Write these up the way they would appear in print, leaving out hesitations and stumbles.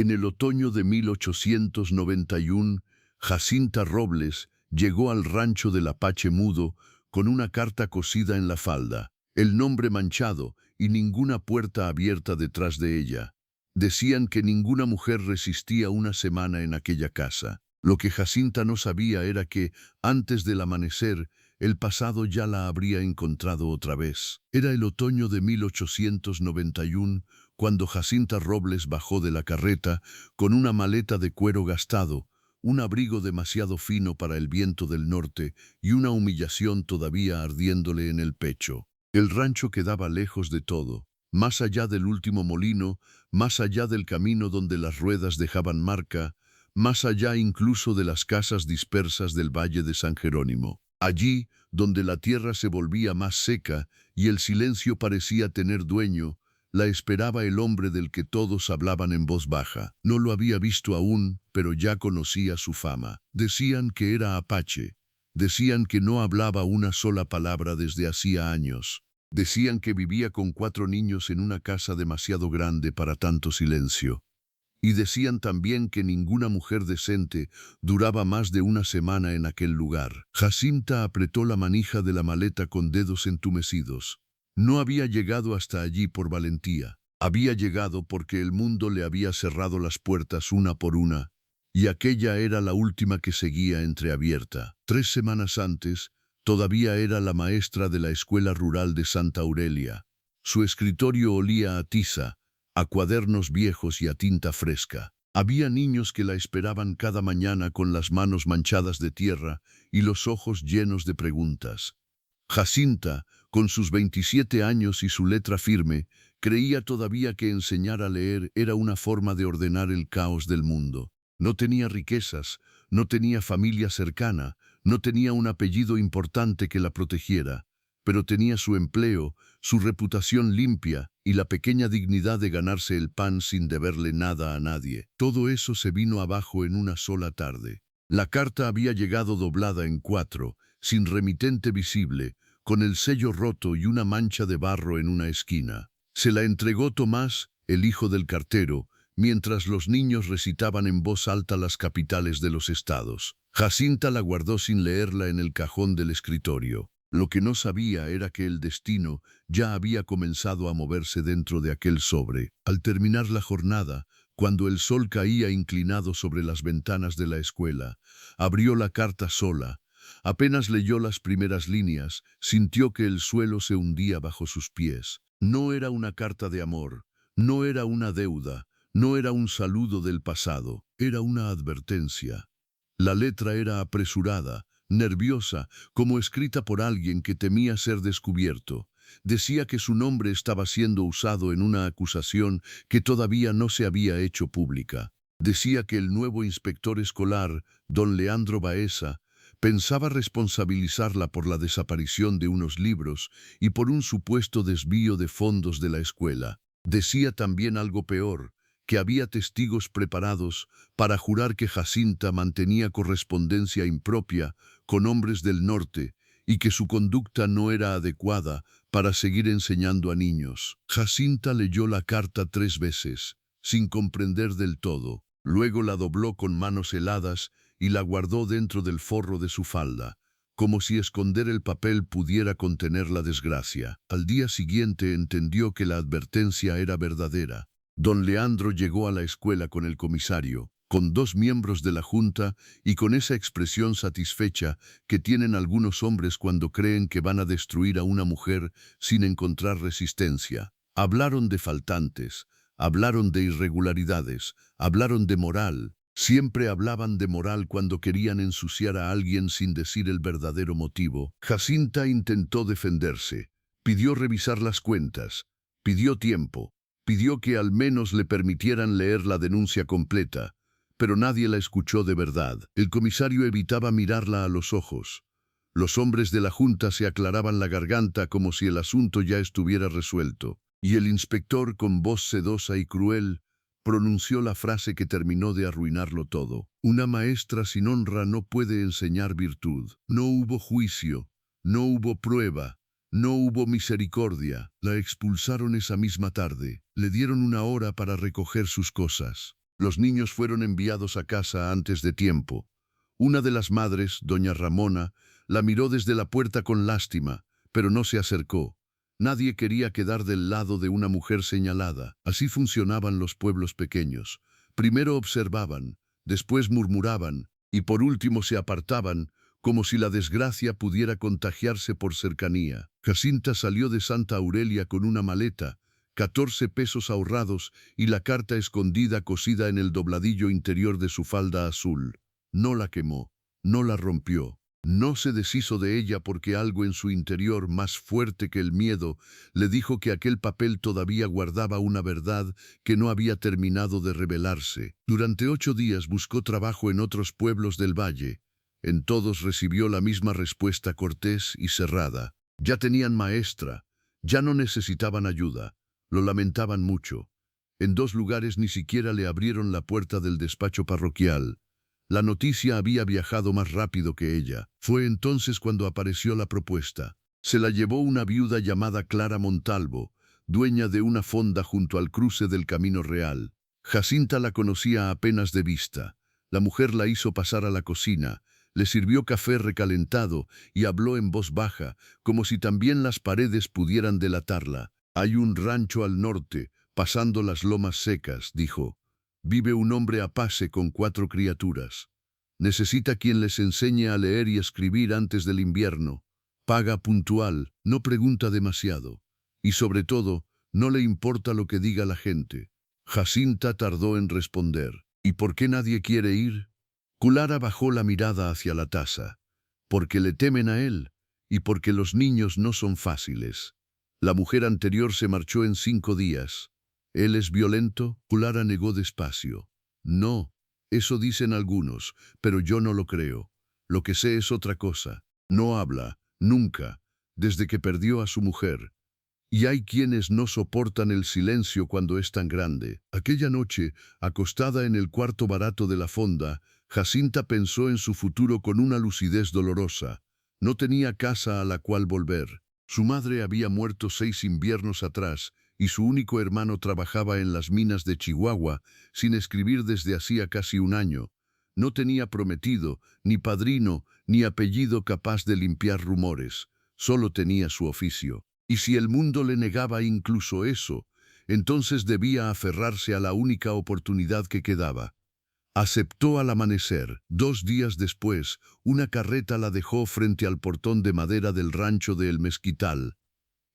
En el otoño de 1891, Jacinta Robles llegó al rancho del Apache Mudo con una carta cosida en la falda, el nombre manchado y ninguna puerta abierta detrás de ella. Decían que ninguna mujer resistía una semana en aquella casa. Lo que Jacinta no sabía era que, antes del amanecer, el pasado ya la habría encontrado otra vez. Era el otoño de 1891, cuando Jacinta Robles bajó de la carreta con una maleta de cuero gastado, un abrigo demasiado fino para el viento del norte y una humillación todavía ardiéndole en el pecho. El rancho quedaba lejos de todo, más allá del último molino, más allá del camino donde las ruedas dejaban marca, más allá incluso de las casas dispersas del Valle de San Jerónimo. Allí, donde la tierra se volvía más seca y el silencio parecía tener dueño, la esperaba el hombre del que todos hablaban en voz baja. No lo había visto aún, pero ya conocía su fama. Decían que era apache. Decían que no hablaba una sola palabra desde hacía años. Decían que vivía con 4 niños en una casa demasiado grande para tanto silencio. Y decían también que ninguna mujer decente duraba más de una semana en aquel lugar. Jacinta apretó la manija de la maleta con dedos entumecidos. No había llegado hasta allí por valentía. Había llegado porque el mundo le había cerrado las puertas una por una, y aquella era la última que seguía entreabierta. 3 semanas antes, todavía era la maestra de la escuela rural de Santa Aurelia. Su escritorio olía a tiza, a cuadernos viejos y a tinta fresca. Había niños que la esperaban cada mañana con las manos manchadas de tierra y los ojos llenos de preguntas. Jacinta, con sus 27 años y su letra firme, creía todavía que enseñar a leer era una forma de ordenar el caos del mundo. No tenía riquezas, no tenía familia cercana, no tenía un apellido importante que la protegiera, pero tenía su empleo, su reputación limpia y la pequeña dignidad de ganarse el pan sin deberle nada a nadie. Todo eso se vino abajo en una sola tarde. La carta había llegado doblada en 4, sin remitente visible, con el sello roto y una mancha de barro en una esquina. Se la entregó Tomás, el hijo del cartero, mientras los niños recitaban en voz alta las capitales de los estados. Jacinta la guardó sin leerla en el cajón del escritorio. Lo que no sabía era que el destino ya había comenzado a moverse dentro de aquel sobre. Al terminar la jornada, cuando el sol caía inclinado sobre las ventanas de la escuela, abrió la carta sola. Apenas leyó las primeras líneas, sintió que el suelo se hundía bajo sus pies. No era una carta de amor, no era una deuda, no era un saludo del pasado, era una advertencia. La letra era apresurada, nerviosa, como escrita por alguien que temía ser descubierto. Decía que su nombre estaba siendo usado en una acusación que todavía no se había hecho pública. Decía que el nuevo inspector escolar, don Leandro Baeza, pensaba responsabilizarla por la desaparición de unos libros y por un supuesto desvío de fondos de la escuela. Decía también algo peor, que había testigos preparados para jurar que Jacinta mantenía correspondencia impropia con hombres del norte y que su conducta no era adecuada para seguir enseñando a niños. Jacinta leyó la carta 3 veces, sin comprender del todo. Luego la dobló con manos heladas y la guardó dentro del forro de su falda, como si esconder el papel pudiera contener la desgracia. Al día siguiente entendió que la advertencia era verdadera. Don Leandro llegó a la escuela con el comisario, con 2 miembros de la junta y con esa expresión satisfecha que tienen algunos hombres cuando creen que van a destruir a una mujer sin encontrar resistencia. Hablaron de faltantes, hablaron de irregularidades, hablaron de moral. Siempre hablaban de moral cuando querían ensuciar a alguien sin decir el verdadero motivo. Jacinta intentó defenderse, pidió revisar las cuentas, pidió tiempo, pidió que al menos le permitieran leer la denuncia completa, pero nadie la escuchó de verdad. El comisario evitaba mirarla a los ojos. Los hombres de la junta se aclaraban la garganta como si el asunto ya estuviera resuelto, y el inspector, con voz sedosa y cruel, pronunció la frase que terminó de arruinarlo todo. Una maestra sin honra no puede enseñar virtud. No hubo juicio, no hubo prueba, no hubo misericordia. La expulsaron esa misma tarde. Le dieron 1 hora para recoger sus cosas. Los niños fueron enviados a casa antes de tiempo. Una de las madres, doña Ramona, la miró desde la puerta con lástima, pero no se acercó. Nadie quería quedar del lado de una mujer señalada. Así funcionaban los pueblos pequeños. Primero observaban, después murmuraban, y por último se apartaban, como si la desgracia pudiera contagiarse por cercanía. Jacinta salió de Santa Aurelia con una maleta, 14 pesos ahorrados y la carta escondida cosida en el dobladillo interior de su falda azul. No la quemó, no la rompió. No se deshizo de ella porque algo en su interior, más fuerte que el miedo, le dijo que aquel papel todavía guardaba una verdad que no había terminado de revelarse. Durante 8 días buscó trabajo en otros pueblos del valle. En todos recibió la misma respuesta cortés y cerrada. Ya tenían maestra, ya no necesitaban ayuda. Lo lamentaban mucho. En 2 lugares ni siquiera le abrieron la puerta del despacho parroquial. La noticia había viajado más rápido que ella. Fue entonces cuando apareció la propuesta. Se la llevó una viuda llamada Clara Montalvo, dueña de una fonda junto al cruce del Camino Real. Jacinta la conocía apenas de vista. La mujer la hizo pasar a la cocina, le sirvió café recalentado y habló en voz baja, como si también las paredes pudieran delatarla. «Hay un rancho al norte, pasando las lomas secas», dijo. «Vive un hombre apace con 4 criaturas. Necesita quien les enseñe a leer y escribir antes del invierno. Paga puntual, no pregunta demasiado. Y sobre todo, no le importa lo que diga la gente». Jacinta tardó en responder. «¿Y por qué nadie quiere ir?» Clara bajó la mirada hacia la taza. «Porque le temen a él, y porque los niños no son fáciles. La mujer anterior se marchó en 5 días. ¿Él es violento?». Clara negó despacio. «No, eso dicen algunos, pero yo no lo creo. Lo que sé es otra cosa. No habla, nunca, desde que perdió a su mujer. Y hay quienes no soportan el silencio cuando es tan grande». Aquella noche, acostada en el cuarto barato de la fonda, Jacinta pensó en su futuro con una lucidez dolorosa. No tenía casa a la cual volver. Su madre había muerto 6 inviernos atrás, y su único hermano trabajaba en las minas de Chihuahua, sin escribir desde hacía casi un año. No tenía prometido, ni padrino, ni apellido capaz de limpiar rumores. Solo tenía su oficio. Y si el mundo le negaba incluso eso, entonces debía aferrarse a la única oportunidad que quedaba. Aceptó al amanecer. 2 días después, una carreta la dejó frente al portón de madera del rancho de El Mezquital.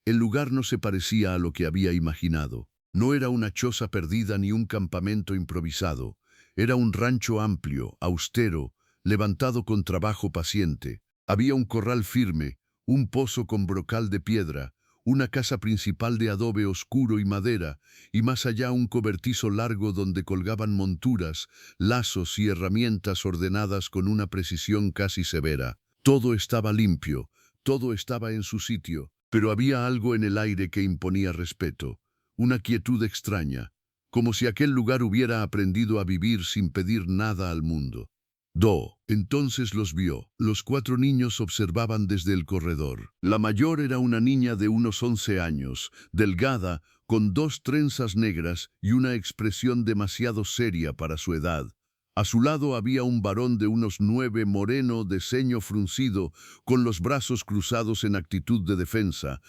El lugar no se parecía a lo que había imaginado. No era una choza perdida ni un campamento improvisado. Era un rancho amplio, austero, levantado con trabajo paciente. Había un corral firme, un pozo con brocal de piedra, una casa principal de adobe oscuro y madera, y más allá un cobertizo largo donde colgaban monturas, lazos y herramientas ordenadas con una precisión casi severa. Todo estaba limpio, todo estaba en su sitio, pero había algo en el aire que imponía respeto, una quietud extraña, como si aquel lugar hubiera aprendido a vivir sin pedir nada al mundo. Entonces los vio. Los 4 niños observaban desde el corredor. La mayor era una niña de unos 11 años, delgada, con 2 trenzas negras y una expresión demasiado seria para su edad. A su lado había un varón de unos 9, moreno, de ceño fruncido, con los brazos cruzados en actitud de defensa.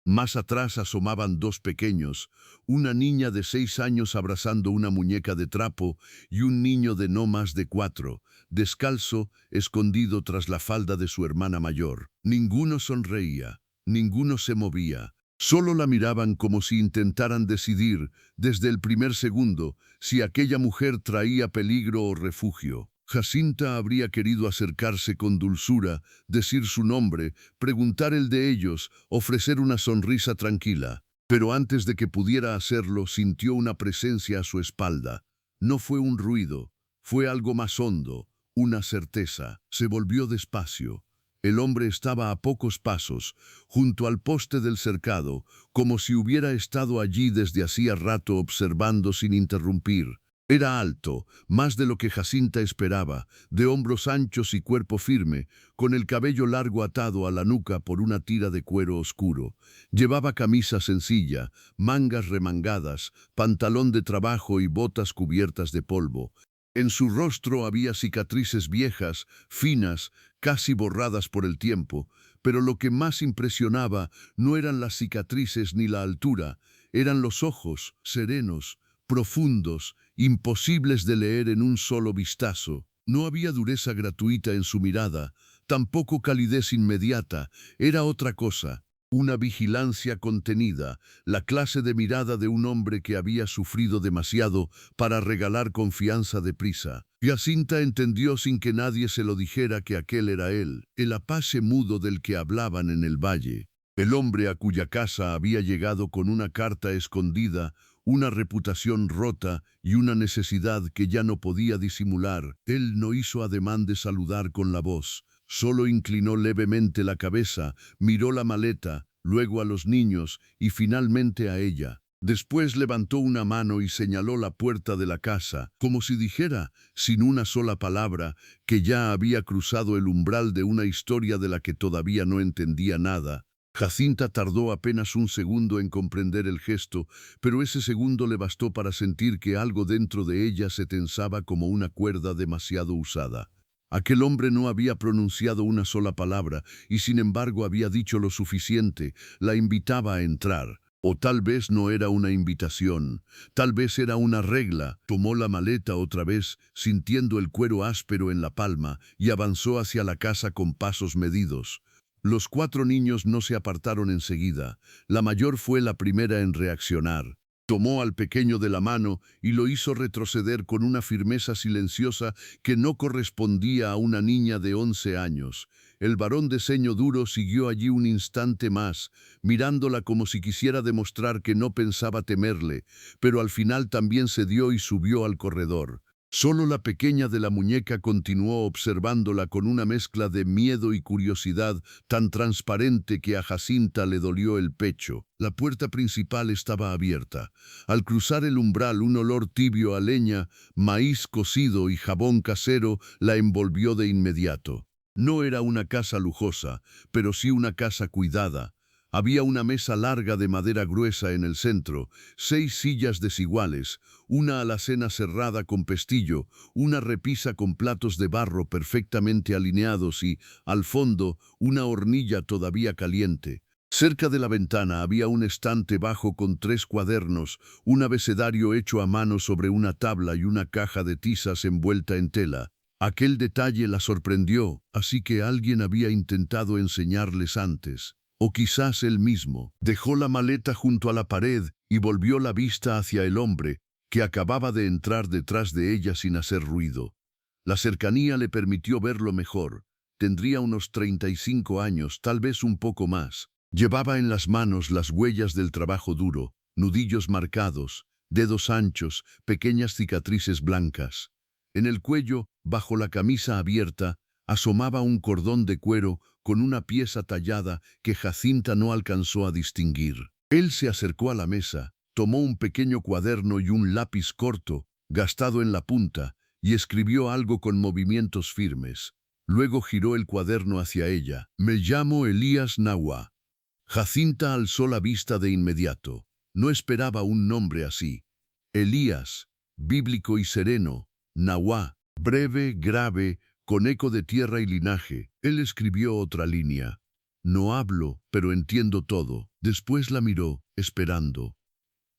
Más atrás asomaban 2 pequeños, una niña de 6 años abrazando una muñeca de trapo y un niño de no más de 4, descalzo, escondido tras la falda de su hermana mayor. Ninguno sonreía, ninguno se movía. Solo la miraban como si intentaran decidir, desde el primer segundo, si aquella mujer traía peligro o refugio. Jacinta habría querido acercarse con dulzura, decir su nombre, preguntar el de ellos, ofrecer una sonrisa tranquila. Pero antes de que pudiera hacerlo, sintió una presencia a su espalda. No fue un ruido, fue algo más hondo, una certeza. Se volvió despacio. El hombre estaba a pocos pasos, junto al poste del cercado, como si hubiera estado allí desde hacía rato observando sin interrumpir. Era alto, más de lo que Jacinta esperaba, de hombros anchos y cuerpo firme, con el cabello largo atado a la nuca por una tira de cuero oscuro. Llevaba camisa sencilla, mangas remangadas, pantalón de trabajo y botas cubiertas de polvo. En su rostro había cicatrices viejas, finas, casi borradas por el tiempo, pero lo que más impresionaba no eran las cicatrices ni la altura, eran los ojos, serenos, profundos, imposibles de leer en un solo vistazo. No había dureza gratuita en su mirada, tampoco calidez inmediata, era otra cosa, una vigilancia contenida, la clase de mirada de un hombre que había sufrido demasiado para regalar confianza deprisa. Jacinta entendió sin que nadie se lo dijera que aquel era él, el apache mudo del que hablaban en el valle. El hombre a cuya casa había llegado con una carta escondida, una reputación rota y una necesidad que ya no podía disimular. Él no hizo ademán de saludar con la voz, solo inclinó levemente la cabeza, miró la maleta, luego a los niños y finalmente a ella. Después levantó una mano y señaló la puerta de la casa, como si dijera, sin una sola palabra, que ya había cruzado el umbral de una historia de la que todavía no entendía nada. Jacinta tardó apenas un segundo en comprender el gesto, pero ese segundo le bastó para sentir que algo dentro de ella se tensaba como una cuerda demasiado usada. Aquel hombre no había pronunciado una sola palabra y sin embargo había dicho lo suficiente, la invitaba a entrar. O tal vez no era una invitación, tal vez era una regla. Tomó la maleta otra vez, sintiendo el cuero áspero en la palma, y avanzó hacia la casa con pasos medidos. Los 4 niños no se apartaron enseguida. La mayor fue la primera en reaccionar. Tomó al pequeño de la mano y lo hizo retroceder con una firmeza silenciosa que no correspondía a una niña de 11 años. El varón de ceño duro siguió allí un instante más, mirándola como si quisiera demostrar que no pensaba temerle, pero al final también cedió y subió al corredor. Solo la pequeña de la muñeca continuó observándola con una mezcla de miedo y curiosidad tan transparente que a Jacinta le dolió el pecho. La puerta principal estaba abierta. Al cruzar el umbral, un olor tibio a leña, maíz cocido y jabón casero la envolvió de inmediato. No era una casa lujosa, pero sí una casa cuidada. Había una mesa larga de madera gruesa en el centro, 6 sillas desiguales, una alacena cerrada con pestillo, una repisa con platos de barro perfectamente alineados y, al fondo, una hornilla todavía caliente. Cerca de la ventana había un estante bajo con 3 cuadernos, un abecedario hecho a mano sobre una tabla y una caja de tizas envuelta en tela. Aquel detalle la sorprendió, así que alguien había intentado enseñarles antes. O quizás él mismo. Dejó la maleta junto a la pared y volvió la vista hacia el hombre, que acababa de entrar detrás de ella sin hacer ruido. La cercanía le permitió verlo mejor. Tendría unos 35 años, tal vez un poco más. Llevaba en las manos las huellas del trabajo duro, nudillos marcados, dedos anchos, pequeñas cicatrices blancas. En el cuello, bajo la camisa abierta, asomaba un cordón de cuero con una pieza tallada que Jacinta no alcanzó a distinguir. Él se acercó a la mesa, tomó un pequeño cuaderno y un lápiz corto, gastado en la punta, y escribió algo con movimientos firmes. Luego giró el cuaderno hacia ella. «Me llamo Elías Nawa». Jacinta alzó la vista de inmediato. No esperaba un nombre así. Elías, bíblico y sereno. Nawa, breve, grave, con eco de tierra y linaje. Él escribió otra línea. «No hablo, pero entiendo todo». Después la miró, esperando.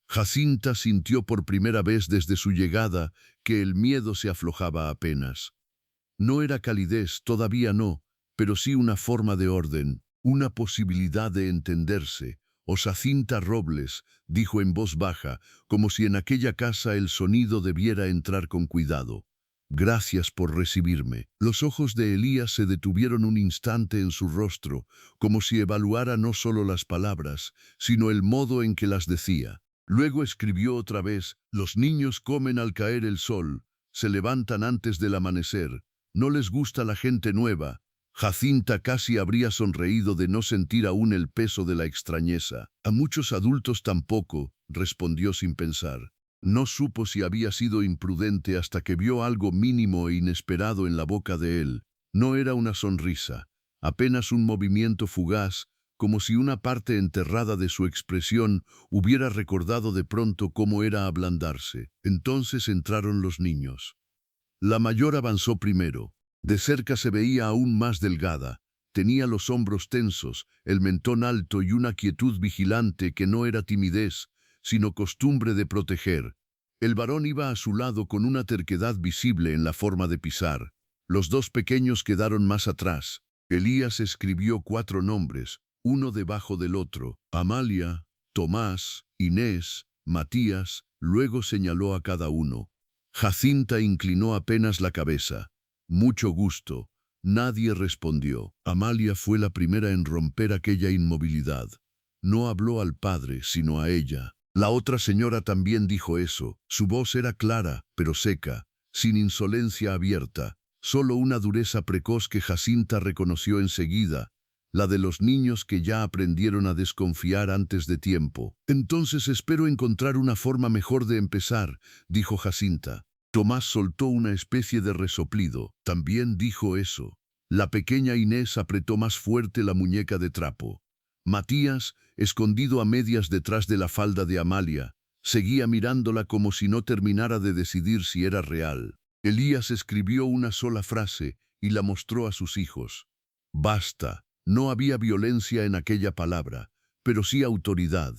Jacinta sintió por primera vez desde su llegada que el miedo se aflojaba apenas. No era calidez, todavía no, pero sí una forma de orden, una posibilidad de entenderse. «O Jacinta Robles», dijo en voz baja, como si en aquella casa el sonido debiera entrar con cuidado. «Gracias por recibirme». Los ojos de Elías se detuvieron un instante en su rostro, como si evaluara no solo las palabras, sino el modo en que las decía. Luego escribió otra vez: «Los niños comen al caer el sol, se levantan antes del amanecer, no les gusta la gente nueva». Jacinta casi habría sonreído de no sentir aún el peso de la extrañeza. «A muchos adultos tampoco», respondió sin pensar. No supo si había sido imprudente hasta que vio algo mínimo e inesperado en la boca de él. No era una sonrisa, apenas un movimiento fugaz, como si una parte enterrada de su expresión hubiera recordado de pronto cómo era ablandarse. Entonces entraron los niños. La mayor avanzó primero. De cerca se veía aún más delgada. Tenía los hombros tensos, el mentón alto y una quietud vigilante que no era timidez, sino costumbre de proteger. El varón iba a su lado con una terquedad visible en la forma de pisar. Los dos pequeños quedaron más atrás. Elías escribió 4 nombres, uno debajo del otro: Amalia, Tomás, Inés, Matías. Luego señaló a cada uno. Jacinta inclinó apenas la cabeza. Mucho gusto. Nadie respondió. Amalia fue la primera en romper aquella inmovilidad. No habló al padre, sino a ella. La otra señora también dijo eso. Su voz era clara, pero seca, sin insolencia abierta. Solo una dureza precoz que Jacinta reconoció enseguida, la de los niños que ya aprendieron a desconfiar antes de tiempo. Entonces espero encontrar una forma mejor de empezar, dijo Jacinta. Tomás soltó una especie de resoplido. También dijo eso. La pequeña Inés apretó más fuerte la muñeca de trapo. Matías, escondido a medias detrás de la falda de Amalia, seguía mirándola como si no terminara de decidir si era real. Elías escribió una sola frase y la mostró a sus hijos. Basta. No había violencia en aquella palabra, pero sí autoridad.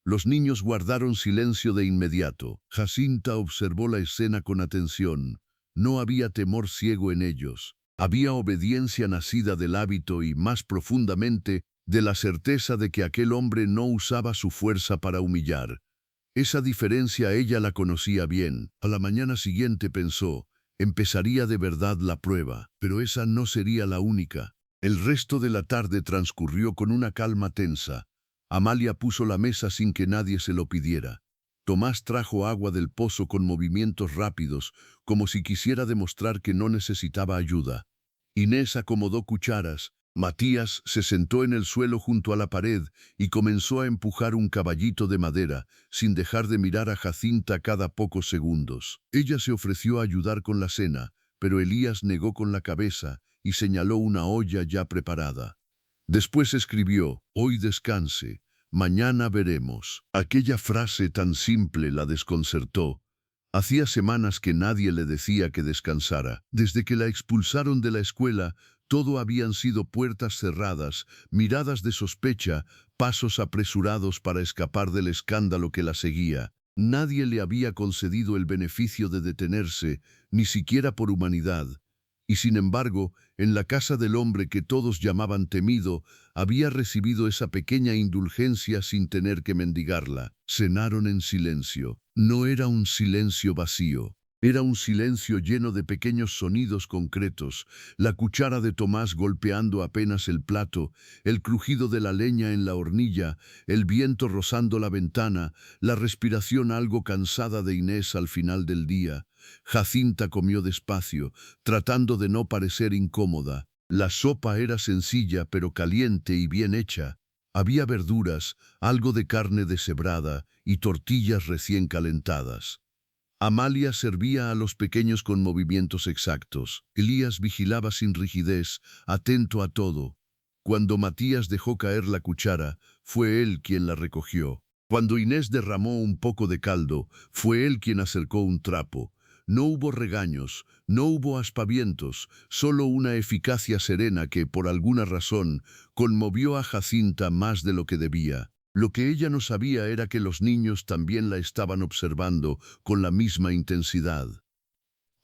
Los niños guardaron silencio de inmediato. Jacinta observó la escena con atención. No había temor ciego en ellos. Había obediencia nacida del hábito y, más profundamente, de la certeza de que aquel hombre no usaba su fuerza para humillar. Esa diferencia ella la conocía bien. A la mañana siguiente pensó, empezaría de verdad la prueba, pero esa no sería la única. El resto de la tarde transcurrió con una calma tensa. Amalia puso la mesa sin que nadie se lo pidiera. Tomás trajo agua del pozo con movimientos rápidos, como si quisiera demostrar que no necesitaba ayuda. Inés acomodó cucharas. Matías se sentó en el suelo junto a la pared y comenzó a empujar un caballito de madera, sin dejar de mirar a Jacinta cada pocos segundos. Ella se ofreció a ayudar con la cena, pero Elías negó con la cabeza y señaló una olla ya preparada. Después escribió: «Hoy descanse, mañana veremos». Aquella frase tan simple la desconcertó. Hacía semanas que nadie le decía que descansara. Desde que la expulsaron de la escuela, todo habían sido puertas cerradas, miradas de sospecha, pasos apresurados para escapar del escándalo que la seguía. Nadie le había concedido el beneficio de detenerse, ni siquiera por humanidad. Y sin embargo, en la casa del hombre que todos llamaban temido, había recibido esa pequeña indulgencia sin tener que mendigarla. Cenaron en silencio. No era un silencio vacío. Era un silencio lleno de pequeños sonidos concretos, la cuchara de Tomás golpeando apenas el plato, el crujido de la leña en la hornilla, el viento rozando la ventana, la respiración algo cansada de Inés al final del día. Jacinta comió despacio, tratando de no parecer incómoda. La sopa era sencilla pero caliente y bien hecha. Había verduras, algo de carne deshebrada y tortillas recién calentadas. Amalia servía a los pequeños con movimientos exactos. Elías vigilaba sin rigidez, atento a todo. Cuando Matías dejó caer la cuchara, fue él quien la recogió. Cuando Inés derramó un poco de caldo, fue él quien acercó un trapo. No hubo regaños, no hubo aspavientos, solo una eficacia serena que, por alguna razón, conmovió a Jacinta más de lo que debía. Lo que ella no sabía era que los niños también la estaban observando con la misma intensidad.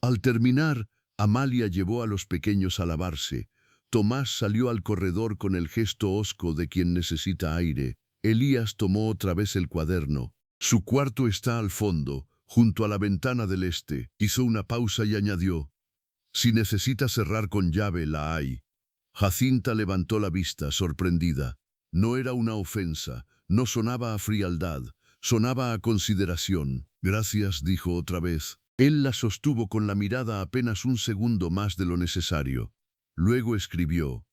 Al terminar, Amalia llevó a los pequeños a lavarse. Tomás salió al corredor con el gesto hosco de quien necesita aire. Elías tomó otra vez el cuaderno. Su cuarto está al fondo, junto a la ventana del este. Hizo una pausa y añadió: «Si necesita cerrar con llave, la hay». Jacinta levantó la vista, sorprendida. No era una ofensa, no sonaba a frialdad, sonaba a consideración. «Gracias», dijo otra vez. Él la sostuvo con la mirada apenas un segundo más de lo necesario. Luego escribió: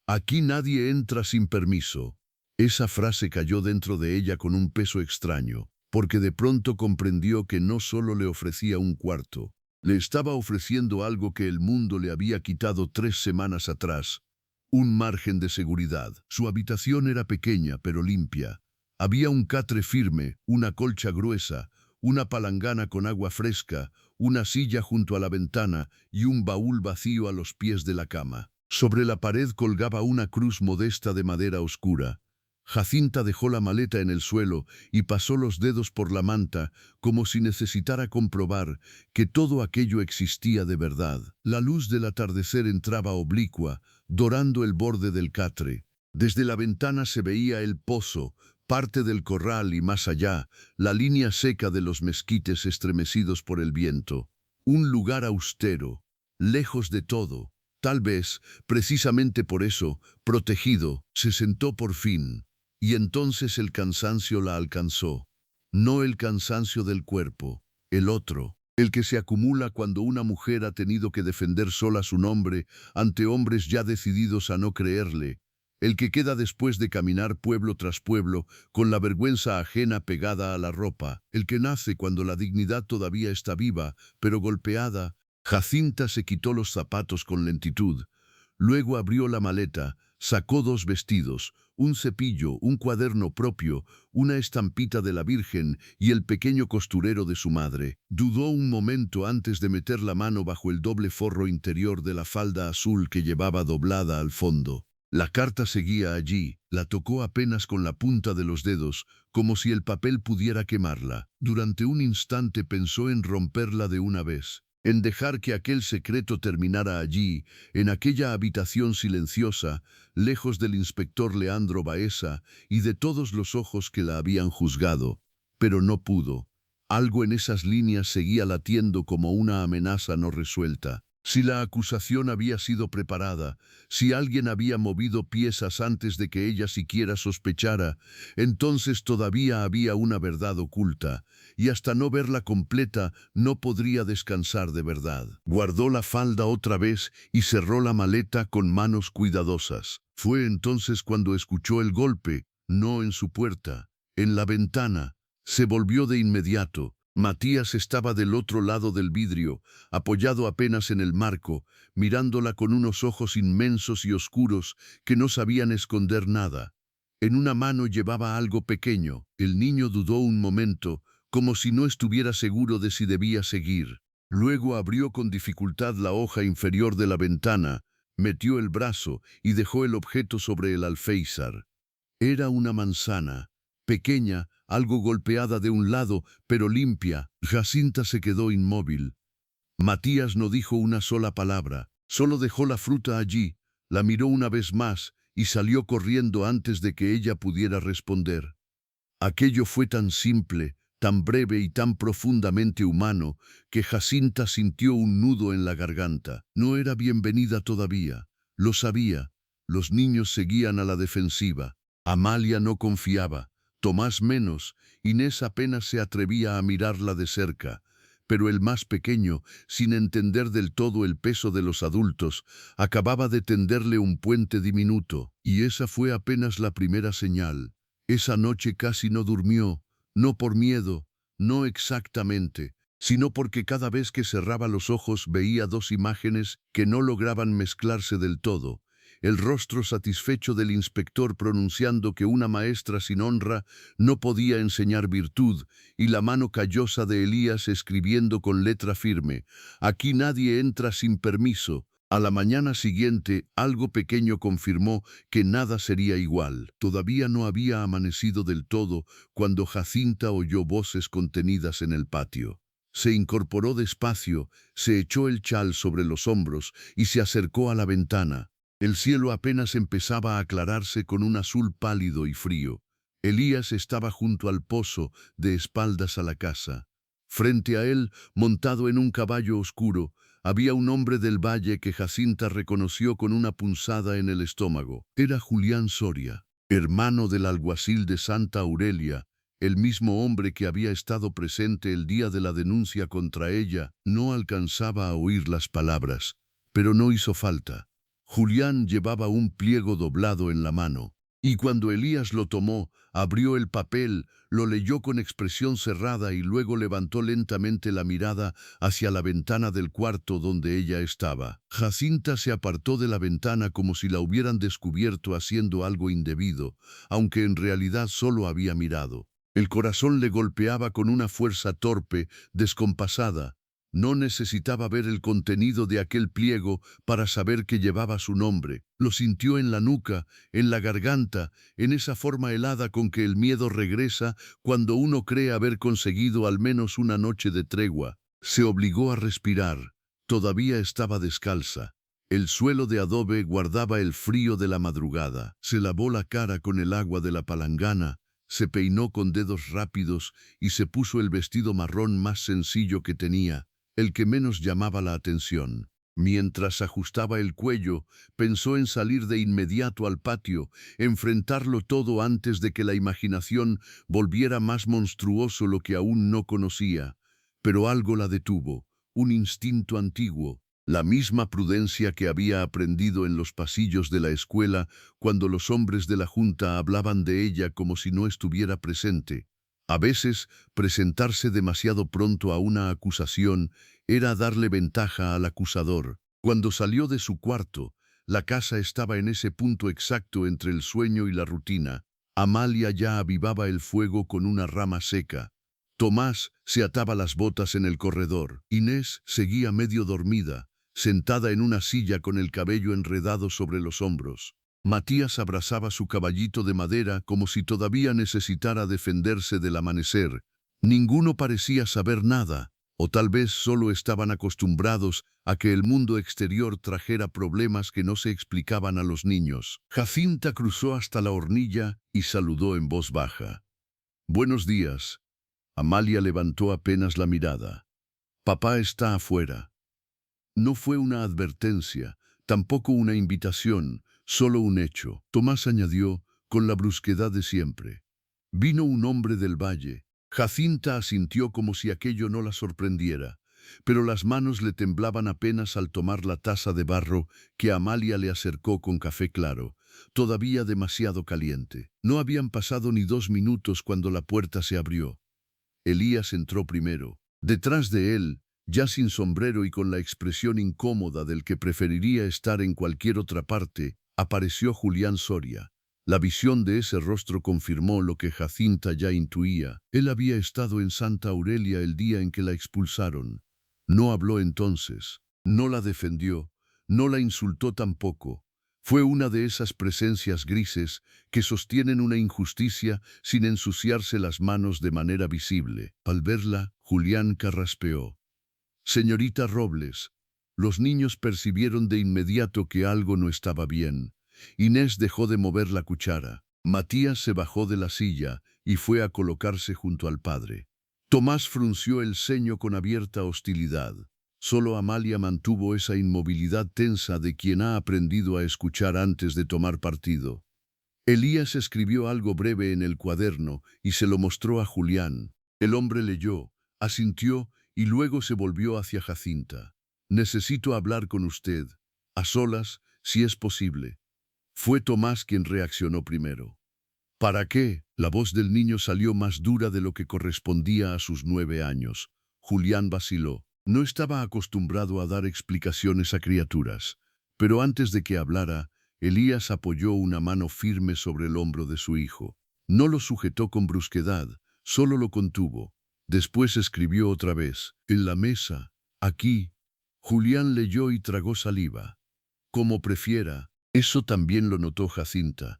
«Aquí nadie entra sin permiso». Esa frase cayó dentro de ella con un peso extraño. porque de pronto comprendió que no solo le ofrecía un cuarto, le estaba ofreciendo algo que el mundo le había quitado 3 semanas atrás, un margen de seguridad. Su habitación era pequeña pero limpia. Había un catre firme, una colcha gruesa, una palangana con agua fresca, una silla junto a la ventana y un baúl vacío a los pies de la cama. Sobre la pared colgaba una cruz modesta de madera oscura. Jacinta dejó la maleta en el suelo y pasó los dedos por la manta como si necesitara comprobar que todo aquello existía de verdad. La luz del atardecer entraba oblicua, dorando el borde del catre. Desde la ventana se veía el pozo, parte del corral y más allá, la línea seca de los mezquites estremecidos por el viento. Un lugar austero, lejos de todo. Tal vez, precisamente por eso, protegido, se sentó por fin. Y entonces el cansancio la alcanzó. No el cansancio del cuerpo, el otro, el que se acumula cuando una mujer ha tenido que defender sola su nombre ante hombres ya decididos a no creerle, el que queda después de caminar pueblo tras pueblo con la vergüenza ajena pegada a la ropa, el que nace cuando la dignidad todavía está viva, pero golpeada. Jacinta se quitó los zapatos con lentitud. Luego abrió la maleta, sacó 2 vestidos, un cepillo, un cuaderno propio, una estampita de la Virgen y el pequeño costurero de su madre. Dudó un momento antes de meter la mano bajo el doble forro interior de la falda azul que llevaba doblada al fondo. La carta seguía allí, la tocó apenas con la punta de los dedos, como si el papel pudiera quemarla. Durante un instante pensó en romperla de una vez, en dejar que aquel secreto terminara allí, en aquella habitación silenciosa, lejos del inspector Leandro Baeza y de todos los ojos que la habían juzgado. Pero no pudo. Algo en esas líneas seguía latiendo como una amenaza no resuelta. Si la acusación había sido preparada, si alguien había movido piezas antes de que ella siquiera sospechara, entonces todavía había una verdad oculta, y hasta no verla completa no podría descansar de verdad. Guardó la falda otra vez y cerró la maleta con manos cuidadosas. Fue entonces cuando escuchó el golpe, no en su puerta, en la ventana. Se volvió de inmediato. Matías estaba del otro lado del vidrio, apoyado apenas en el marco, mirándola con unos ojos inmensos y oscuros que no sabían esconder nada. En una mano llevaba algo pequeño. El niño dudó un momento, como si no estuviera seguro de si debía seguir. Luego abrió con dificultad la hoja inferior de la ventana, metió el brazo y dejó el objeto sobre el alféizar. Era una manzana, pequeña, algo golpeada de un lado, pero limpia. Jacinta se quedó inmóvil. Matías no dijo una sola palabra, solo dejó la fruta allí, la miró una vez más y salió corriendo antes de que ella pudiera responder. Aquello fue tan simple, tan breve y tan profundamente humano, que Jacinta sintió un nudo en la garganta. No era bienvenida todavía, lo sabía. Los niños seguían a la defensiva. Amalia no confiaba. Tomás menos, Inés apenas se atrevía a mirarla de cerca, pero el más pequeño, sin entender del todo el peso de los adultos, acababa de tenderle un puente diminuto, y esa fue apenas la primera señal. Esa noche casi no durmió, no por miedo, no exactamente, sino porque cada vez que cerraba los ojos veía 2 imágenes que no lograban mezclarse del todo. El rostro satisfecho del inspector pronunciando que una maestra sin honra no podía enseñar virtud, y la mano callosa de Elías escribiendo con letra firme: «Aquí nadie entra sin permiso». A la mañana siguiente, algo pequeño confirmó que nada sería igual. Todavía no había amanecido del todo cuando Jacinta oyó voces contenidas en el patio. Se incorporó despacio, se echó el chal sobre los hombros y se acercó a la ventana. El cielo apenas empezaba a aclararse con un azul pálido y frío. Elías estaba junto al pozo, de espaldas a la casa. Frente a él, montado en un caballo oscuro, había un hombre del valle que Jacinta reconoció con una punzada en el estómago. Era Julián Soria, hermano del alguacil de Santa Aurelia, el mismo hombre que había estado presente el día de la denuncia contra ella. No alcanzaba a oír las palabras, pero no hizo falta. Julián llevaba un pliego doblado en la mano. Y cuando Elías lo tomó, abrió el papel, lo leyó con expresión cerrada y luego levantó lentamente la mirada hacia la ventana del cuarto donde ella estaba. Jacinta se apartó de la ventana como si la hubieran descubierto haciendo algo indebido, aunque en realidad solo había mirado. El corazón le golpeaba con una fuerza torpe, descompasada. No necesitaba ver el contenido de aquel pliego para saber que llevaba su nombre. Lo sintió en la nuca, en la garganta, en esa forma helada con que el miedo regresa cuando uno cree haber conseguido al menos una noche de tregua. Se obligó a respirar. Todavía estaba descalza. El suelo de adobe guardaba el frío de la madrugada. Se lavó la cara con el agua de la palangana, se peinó con dedos rápidos y se puso el vestido marrón más sencillo que tenía, el que menos llamaba la atención. Mientras ajustaba el cuello, pensó en salir de inmediato al patio, enfrentarlo todo antes de que la imaginación volviera más monstruoso lo que aún no conocía. Pero algo la detuvo, un instinto antiguo, la misma prudencia que había aprendido en los pasillos de la escuela cuando los hombres de la junta hablaban de ella como si no estuviera presente. A veces, presentarse demasiado pronto a una acusación era darle ventaja al acusador. Cuando salió de su cuarto, la casa estaba en ese punto exacto entre el sueño y la rutina. Amalia ya avivaba el fuego con una rama seca. Tomás se ataba las botas en el corredor. Inés seguía medio dormida, sentada en una silla con el cabello enredado sobre los hombros. Matías abrazaba su caballito de madera como si todavía necesitara defenderse del amanecer. Ninguno parecía saber nada, o tal vez solo estaban acostumbrados a que el mundo exterior trajera problemas que no se explicaban a los niños. Jacinta cruzó hasta la hornilla y saludó en voz baja. «Buenos días». Amalia levantó apenas la mirada. «Papá está afuera». No fue una advertencia, tampoco una invitación, solo un hecho. Tomás añadió, con la brusquedad de siempre. «Vino un hombre del valle». Jacinta asintió como si aquello no la sorprendiera, pero las manos le temblaban apenas al tomar la taza de barro que Amalia le acercó con café claro, todavía demasiado caliente. No habían pasado ni 2 minutos cuando la puerta se abrió. Elías entró primero. Detrás de él, ya sin sombrero y con la expresión incómoda del que preferiría estar en cualquier otra parte, apareció Julián Soria. La visión de ese rostro confirmó lo que Jacinta ya intuía. Él había estado en Santa Aurelia el día en que la expulsaron. No habló entonces, no la defendió, no la insultó tampoco. Fue una de esas presencias grises que sostienen una injusticia sin ensuciarse las manos de manera visible. Al verla, Julián carraspeó. «Señorita Robles». Los niños percibieron de inmediato que algo no estaba bien. Inés dejó de mover la cuchara. Matías se bajó de la silla y fue a colocarse junto al padre. Tomás frunció el ceño con abierta hostilidad. Solo Amalia mantuvo esa inmovilidad tensa de quien ha aprendido a escuchar antes de tomar partido. Elías escribió algo breve en el cuaderno y se lo mostró a Julián. El hombre leyó, asintió y luego se volvió hacia Jacinta. «Necesito hablar con usted, a solas, si es posible». Fue Tomás quien reaccionó primero. «¿Para qué?». La voz del niño salió más dura de lo que correspondía a sus 9 años. Julián vaciló. No estaba acostumbrado a dar explicaciones a criaturas, pero antes de que hablara, Elías apoyó una mano firme sobre el hombro de su hijo. No lo sujetó con brusquedad, solo lo contuvo. Después escribió otra vez, «En la mesa, aquí». Julián leyó y tragó saliva. «Como prefiera». Eso también lo notó Jacinta.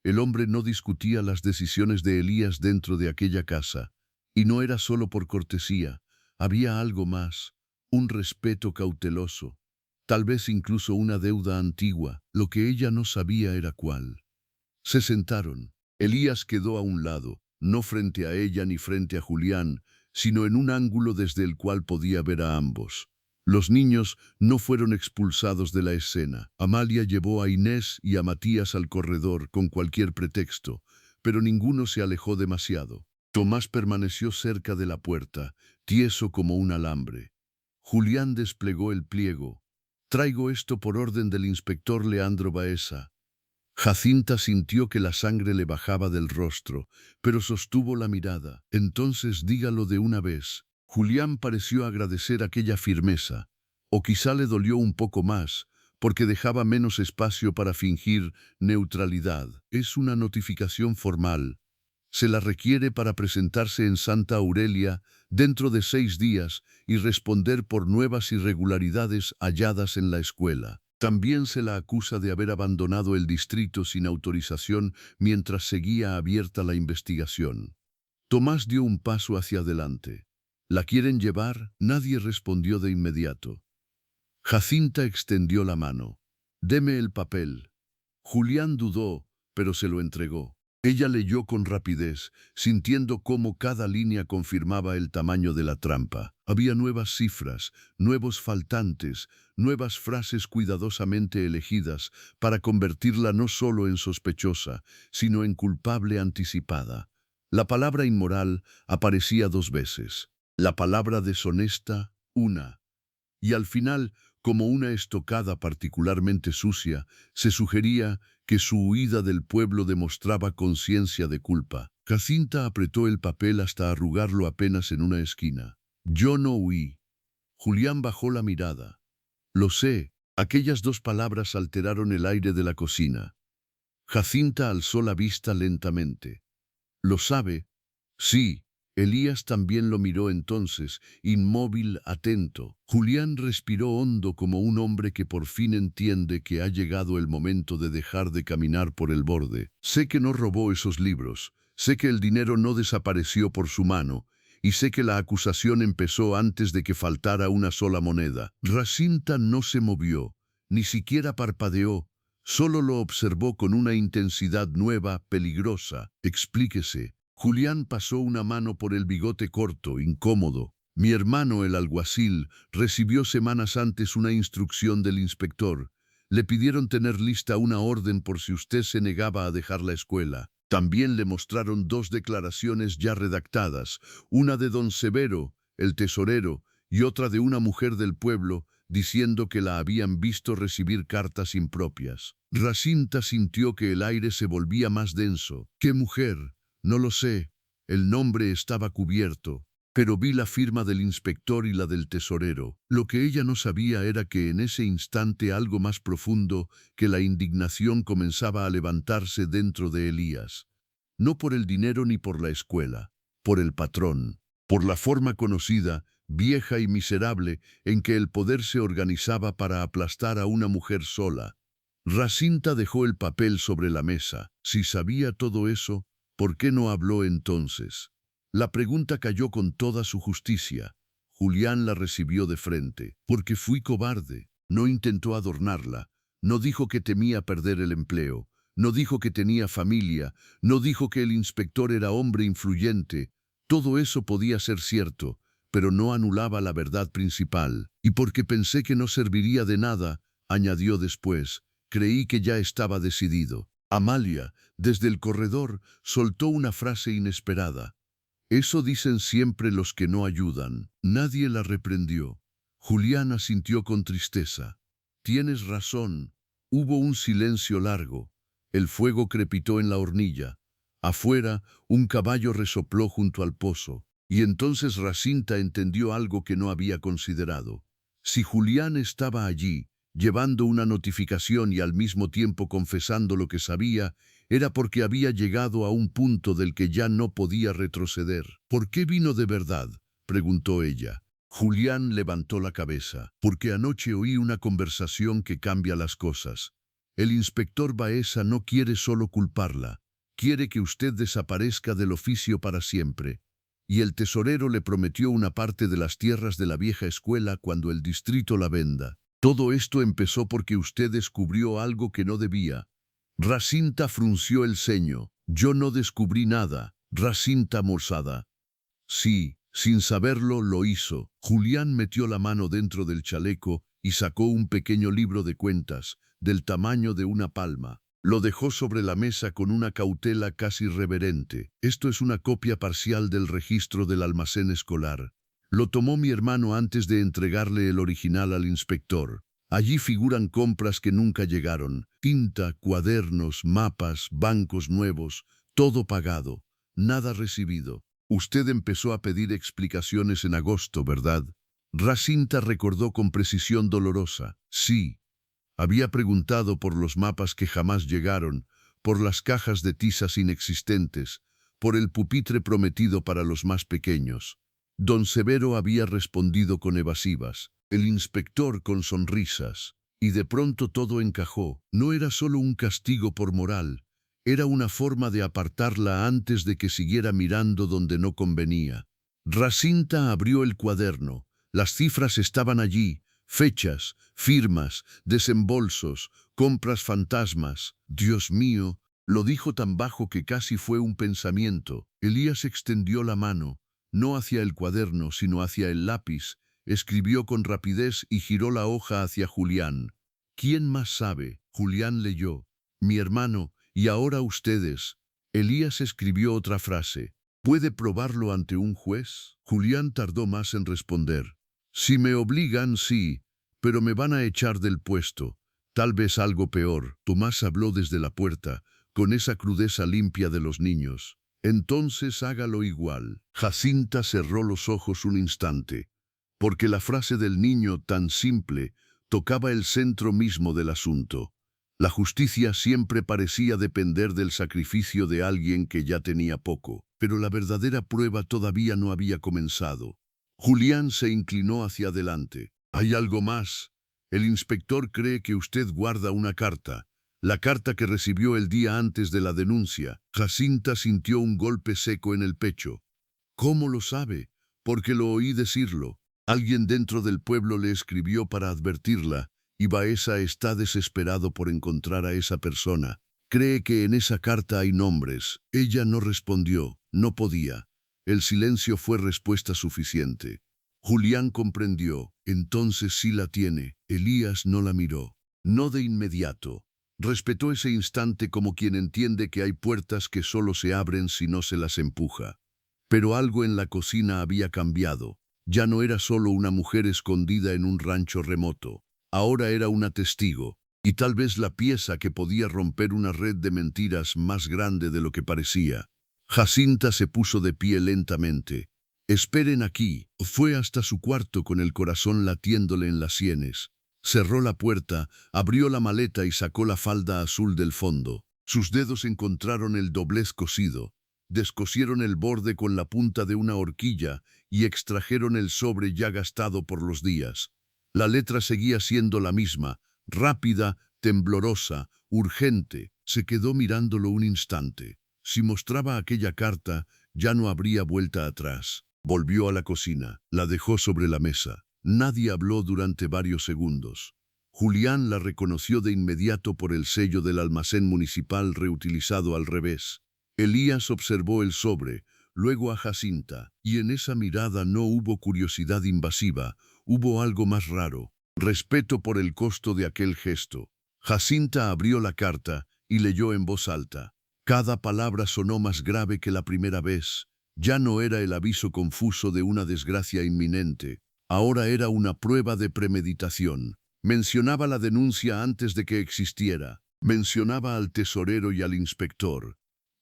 El hombre no discutía las decisiones de Elías dentro de aquella casa, y no era solo por cortesía. Había algo más, un respeto cauteloso, tal vez incluso una deuda antigua. Lo que ella no sabía era cuál. Se sentaron. Elías quedó a un lado, no frente a ella ni frente a Julián, sino en un ángulo desde el cual podía ver a ambos. Los niños no fueron expulsados de la escena. Amalia llevó a Inés y a Matías al corredor con cualquier pretexto, pero ninguno se alejó demasiado. Tomás permaneció cerca de la puerta, tieso como un alambre. Julián desplegó el pliego. «Traigo esto por orden del inspector Leandro Baeza». Jacinta sintió que la sangre le bajaba del rostro, pero sostuvo la mirada. Entonces dígalo de una vez. Julián pareció agradecer aquella firmeza, o quizá le dolió un poco más, porque dejaba menos espacio para fingir neutralidad. Es una notificación formal. Se la requiere para presentarse en Santa Aurelia dentro de 6 días y responder por nuevas irregularidades halladas en la escuela. También se la acusa de haber abandonado el distrito sin autorización mientras seguía abierta la investigación. Tomás dio un paso hacia adelante. ¿La quieren llevar? Nadie respondió de inmediato. Jacinta extendió la mano. «Deme el papel». Julián dudó, pero se lo entregó. Ella leyó con rapidez, sintiendo cómo cada línea confirmaba el tamaño de la trampa. Había nuevas cifras, nuevos faltantes, nuevas frases cuidadosamente elegidas para convertirla no solo en sospechosa, sino en culpable anticipada. La palabra inmoral aparecía 2 veces, la palabra deshonesta, una, y al final, como una estocada particularmente sucia, se sugería que su huida del pueblo demostraba conciencia de culpa. Jacinta apretó el papel hasta arrugarlo apenas en una esquina. «Yo no huí». Julián bajó la mirada. «Lo sé». Aquellas 2 palabras alteraron el aire de la cocina. Jacinta alzó la vista lentamente. «¿Lo sabe?» «Sí». Elías también lo miró entonces, inmóvil, atento. Julián respiró hondo como un hombre que por fin entiende que ha llegado el momento de dejar de caminar por el borde. «Sé que no robó esos libros, sé que el dinero no desapareció por su mano, y sé que la acusación empezó antes de que faltara una sola moneda». Jacinta no se movió, ni siquiera parpadeó, solo lo observó con una intensidad nueva, peligrosa. «Explíquese». Julián pasó una mano por el bigote corto, incómodo. «Mi hermano, el alguacil, recibió semanas antes una instrucción del inspector. Le pidieron tener lista una orden por si usted se negaba a dejar la escuela. También le mostraron 2 declaraciones ya redactadas, una de don Severo, el tesorero, y otra de una mujer del pueblo, diciendo que la habían visto recibir cartas impropias». Jacinta sintió que el aire se volvía más denso. «¿Qué mujer?» «No lo sé, el nombre estaba cubierto, pero vi la firma del inspector y la del tesorero». Lo que ella no sabía era que en ese instante algo más profundo que la indignación comenzaba a levantarse dentro de Elías. No por el dinero ni por la escuela, por el patrón, por la forma conocida, vieja y miserable, en que el poder se organizaba para aplastar a una mujer sola. Jacinta dejó el papel sobre la mesa. Si sabía todo eso, ¿por qué no habló entonces? La pregunta cayó con toda su justicia. Julián la recibió de frente. «Porque fui cobarde». No intentó adornarla. No dijo que temía perder el empleo. No dijo que tenía familia. No dijo que el inspector era hombre influyente. Todo eso podía ser cierto, pero no anulaba la verdad principal. «Y porque pensé que no serviría de nada», añadió después, «creí que ya estaba decidido». Amalia, desde el corredor, soltó una frase inesperada. «Eso dicen siempre los que no ayudan». Nadie la reprendió. Julián asintió con tristeza. «Tienes razón». Hubo un silencio largo. El fuego crepitó en la hornilla. Afuera, un caballo resopló junto al pozo. Y entonces Jacinta entendió algo que no había considerado. Si Julián estaba allí, llevando una notificación y al mismo tiempo confesando lo que sabía, era porque había llegado a un punto del que ya no podía retroceder. «¿Por qué vino de verdad?», preguntó ella. Julián levantó la cabeza. «Porque anoche oí una conversación que cambia las cosas. El inspector Baeza no quiere solo culparla, quiere que usted desaparezca del oficio para siempre. Y el tesorero le prometió una parte de las tierras de la vieja escuela cuando el distrito la venda. Todo esto empezó porque usted descubrió algo que no debía». Jacinta frunció el ceño. «Yo no descubrí nada». Jacinta morsada. «Sí, sin saberlo lo hizo». Julián metió la mano dentro del chaleco y sacó un pequeño libro de cuentas, del tamaño de una palma. Lo dejó sobre la mesa con una cautela casi reverente. «Esto es una copia parcial del registro del almacén escolar. Lo tomó mi hermano antes de entregarle el original al inspector. Allí figuran compras que nunca llegaron, tinta, cuadernos, mapas, bancos nuevos, todo pagado, nada recibido. Usted empezó a pedir explicaciones en agosto, ¿verdad? Jacinta recordó con precisión dolorosa. Sí, había preguntado por los mapas que jamás llegaron, por las cajas de tizas inexistentes, por el pupitre prometido para los más pequeños. Don Severo había respondido con evasivas, el inspector con sonrisas, y de pronto todo encajó. No era solo un castigo por moral, era una forma de apartarla antes de que siguiera mirando donde no convenía. Jacinta abrió el cuaderno. Las cifras estaban allí, fechas, firmas, desembolsos, compras fantasmas. Dios mío, lo dijo tan bajo que casi fue un pensamiento. Elías extendió la mano, no hacia el cuaderno, sino hacia el lápiz, escribió con rapidez y giró la hoja hacia Julián. ¿Quién más sabe? Julián leyó. Mi hermano, y ahora ustedes. Elías escribió otra frase. ¿Puede probarlo ante un juez? Julián tardó más en responder. Si me obligan, sí, pero me van a echar del puesto. Tal vez algo peor. Tomás habló desde la puerta, con esa crudeza limpia de los niños. Entonces hágalo igual. Jacinta cerró los ojos un instante, porque la frase del niño tan simple tocaba el centro mismo del asunto. La justicia siempre parecía depender del sacrificio de alguien que ya tenía poco, pero la verdadera prueba todavía no había comenzado. Julián se inclinó hacia adelante. ¿Hay algo más? El inspector cree que usted guarda una carta. La carta que recibió el día antes de la denuncia. Jacinta sintió un golpe seco en el pecho. ¿Cómo lo sabe? Porque lo oí decirlo. Alguien dentro del pueblo le escribió para advertirla, y Baeza está desesperado por encontrar a esa persona. Cree que en esa carta hay nombres. Ella no respondió, no podía. El silencio fue respuesta suficiente. Julián comprendió, entonces sí la tiene. Elías no la miró. No de inmediato. Respetó ese instante como quien entiende que hay puertas que solo se abren si no se las empuja. Pero algo en la cocina había cambiado. Ya no era solo una mujer escondida en un rancho remoto. Ahora era una testigo, y tal vez la pieza que podía romper una red de mentiras más grande de lo que parecía. Jacinta se puso de pie lentamente. Esperen aquí. Fue hasta su cuarto con el corazón latiéndole en las sienes. Cerró la puerta, abrió la maleta y sacó la falda azul del fondo. Sus dedos encontraron el doblez cosido. Descosieron el borde con la punta de una horquilla y extrajeron el sobre ya gastado por los días. La letra seguía siendo la misma, rápida, temblorosa, urgente. Se quedó mirándolo un instante. Si mostraba aquella carta, ya no habría vuelta atrás. Volvió a la cocina, la dejó sobre la mesa. Nadie habló durante varios segundos. Julián la reconoció de inmediato por el sello del almacén municipal reutilizado al revés. Elías observó el sobre, luego a Jacinta, y en esa mirada no hubo curiosidad invasiva, hubo algo más raro, respeto por el costo de aquel gesto. Jacinta abrió la carta y leyó en voz alta. Cada palabra sonó más grave que la primera vez. Ya no era el aviso confuso de una desgracia inminente, ahora era una prueba de premeditación. Mencionaba la denuncia antes de que existiera, mencionaba al tesorero y al inspector.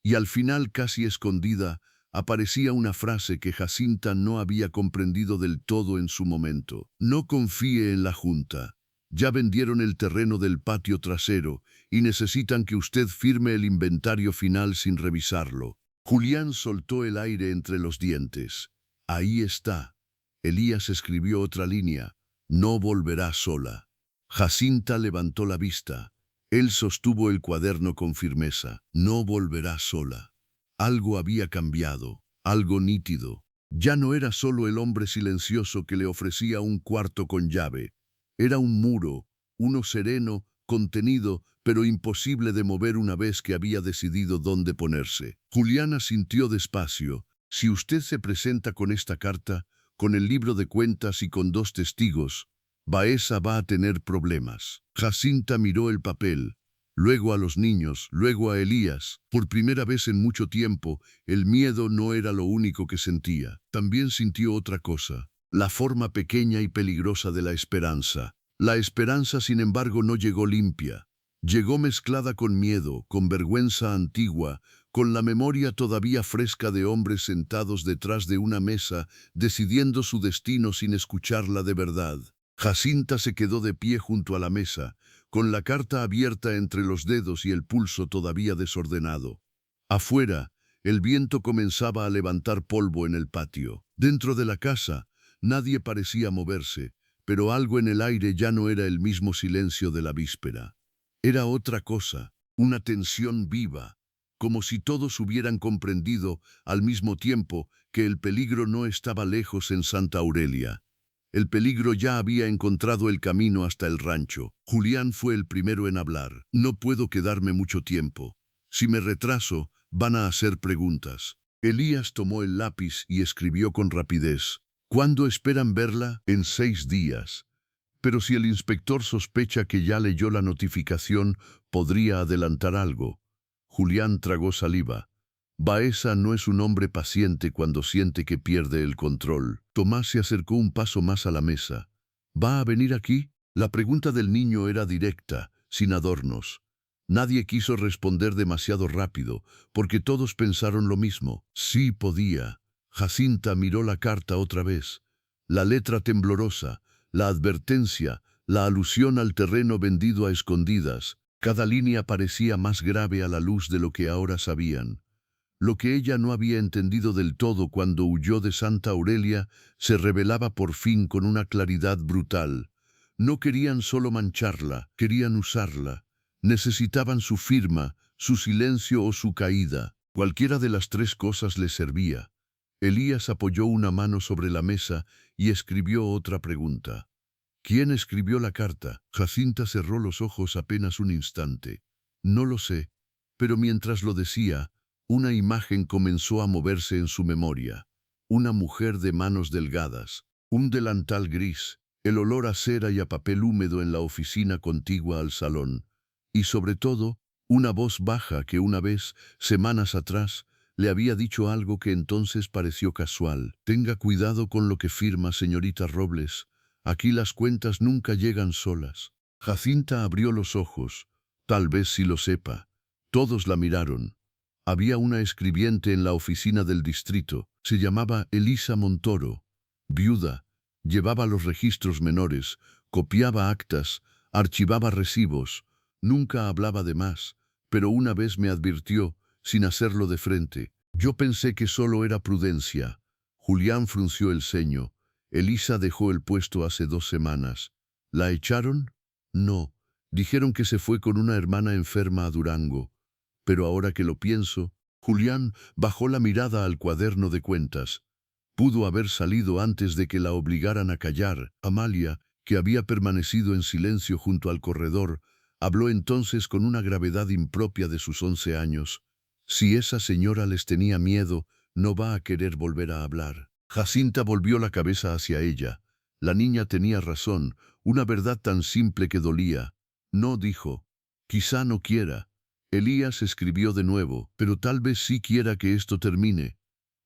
Y al final, casi escondida, aparecía una frase que Jacinta no había comprendido del todo en su momento. No confíe en la Junta. Ya vendieron el terreno del patio trasero y necesitan que usted firme el inventario final sin revisarlo. Julián soltó el aire entre los dientes. Ahí está. Elías escribió otra línea. No volverá sola. Jacinta levantó la vista. Él sostuvo el cuaderno con firmeza. No volverá sola. Algo había cambiado, algo nítido. Ya no era solo el hombre silencioso que le ofrecía un cuarto con llave. Era un muro, uno sereno, contenido, pero imposible de mover una vez que había decidido dónde ponerse. Julián asintió despacio. Si usted se presenta con esta carta, con el libro de cuentas y con 2 testigos, Baeza va a tener problemas. Jacinta miró el papel, luego a los niños, luego a Elías. Por primera vez en mucho tiempo, el miedo no era lo único que sentía. También sintió otra cosa, la forma pequeña y peligrosa de la esperanza. La esperanza, sin embargo, no llegó limpia. Llegó mezclada con miedo, con vergüenza antigua, con la memoria todavía fresca de hombres sentados detrás de una mesa, decidiendo su destino sin escucharla de verdad. Jacinta se quedó de pie junto a la mesa, con la carta abierta entre los dedos y el pulso todavía desordenado. Afuera, el viento comenzaba a levantar polvo en el patio. Dentro de la casa, nadie parecía moverse, pero algo en el aire ya no era el mismo silencio de la víspera. Era otra cosa, una tensión viva, como si todos hubieran comprendido al mismo tiempo que el peligro no estaba lejos en Santa Aurelia. El peligro ya había encontrado el camino hasta el rancho. Julián fue el primero en hablar. No puedo quedarme mucho tiempo. Si me retraso, van a hacer preguntas. Elías tomó el lápiz y escribió con rapidez. ¿Cuándo esperan verla? En 6 días. Pero si el inspector sospecha que ya leyó la notificación, podría adelantar algo. Julián tragó saliva. Baeza no es un hombre paciente cuando siente que pierde el control. Tomás se acercó un paso más a la mesa. ¿Va a venir aquí? La pregunta del niño era directa, sin adornos. Nadie quiso responder demasiado rápido, porque todos pensaron lo mismo. Sí podía. Jacinta miró la carta otra vez. La letra temblorosa, la advertencia, la alusión al terreno vendido a escondidas. Cada línea parecía más grave a la luz de lo que ahora sabían. Lo que ella no había entendido del todo cuando huyó de Santa Aurelia se revelaba por fin con una claridad brutal. No querían solo mancharla, querían usarla. Necesitaban su firma, su silencio o su caída. Cualquiera de las 3 cosas les servía. Elías apoyó una mano sobre la mesa y escribió otra pregunta. ¿Quién escribió la carta? Jacinta cerró los ojos apenas un instante. No lo sé, pero mientras lo decía, una imagen comenzó a moverse en su memoria. Una mujer de manos delgadas, un delantal gris, el olor a cera y a papel húmedo en la oficina contigua al salón, y sobre todo, una voz baja que una vez, semanas atrás, le había dicho algo que entonces pareció casual. Tenga cuidado con lo que firma, señorita Robles. Aquí las cuentas nunca llegan solas. Jacinta abrió los ojos. Tal vez sí lo sepa. Todos la miraron. Había una escribiente en la oficina del distrito. Se llamaba Elisa Montoro. Viuda. Llevaba los registros menores, copiaba actas, archivaba recibos. Nunca hablaba de más, pero una vez me advirtió, sin hacerlo de frente. Yo pensé que solo era prudencia. Julián frunció el ceño. Elisa dejó el puesto hace 2 semanas. ¿La echaron? No. Dijeron que se fue con una hermana enferma a Durango. Pero ahora que lo pienso, Julián bajó la mirada al cuaderno de cuentas. Pudo haber salido antes de que la obligaran a callar. Amalia, que había permanecido en silencio junto al corredor, habló entonces con una gravedad impropia de sus 11 años. Si esa señora les tenía miedo, no va a querer volver a hablar. Jacinta volvió la cabeza hacia ella. La niña tenía razón, una verdad tan simple que dolía. No, dijo. Quizá no quiera. Elías escribió de nuevo, pero tal vez sí quiera que esto termine.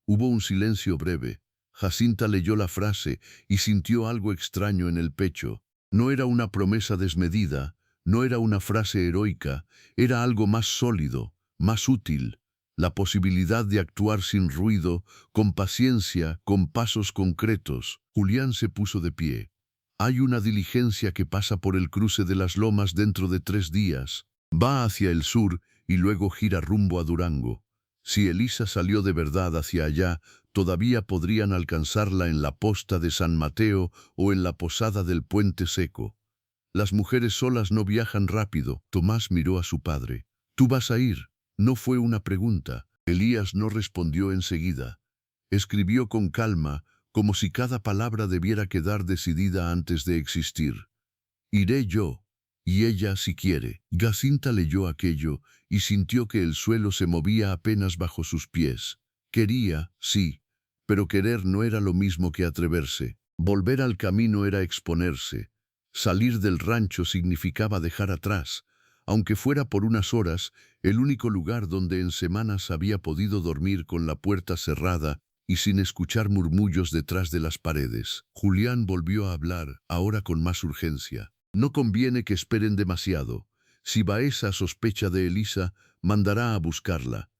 Hubo un silencio breve. Jacinta leyó la frase y sintió algo extraño en el pecho. No era una promesa desmedida, no era una frase heroica, era algo más sólido, más útil. La posibilidad de actuar sin ruido, con paciencia, con pasos concretos. Julián se puso de pie. Hay una diligencia que pasa por el cruce de las lomas dentro de 3 días. Va hacia el sur y luego gira rumbo a Durango. Si Elisa salió de verdad hacia allá, todavía podrían alcanzarla en la posta de San Mateo o en la posada del Puente Seco. Las mujeres solas no viajan rápido. Tomás miró a su padre. ¿Tú vas a ir? No fue una pregunta. Elías no respondió enseguida. Escribió con calma, como si cada palabra debiera quedar decidida antes de existir. Iré yo, y ella si quiere. Jacinta leyó aquello y sintió que el suelo se movía apenas bajo sus pies. Quería, sí, pero querer no era lo mismo que atreverse. Volver al camino era exponerse. Salir del rancho significaba dejar atrás, aunque fuera por unas horas, el único lugar donde en semanas había podido dormir con la puerta cerrada y sin escuchar murmullos detrás de las paredes. Julián volvió a hablar, ahora con más urgencia. No conviene que esperen demasiado. Si Baeza sospecha de Elisa, mandará a buscarla.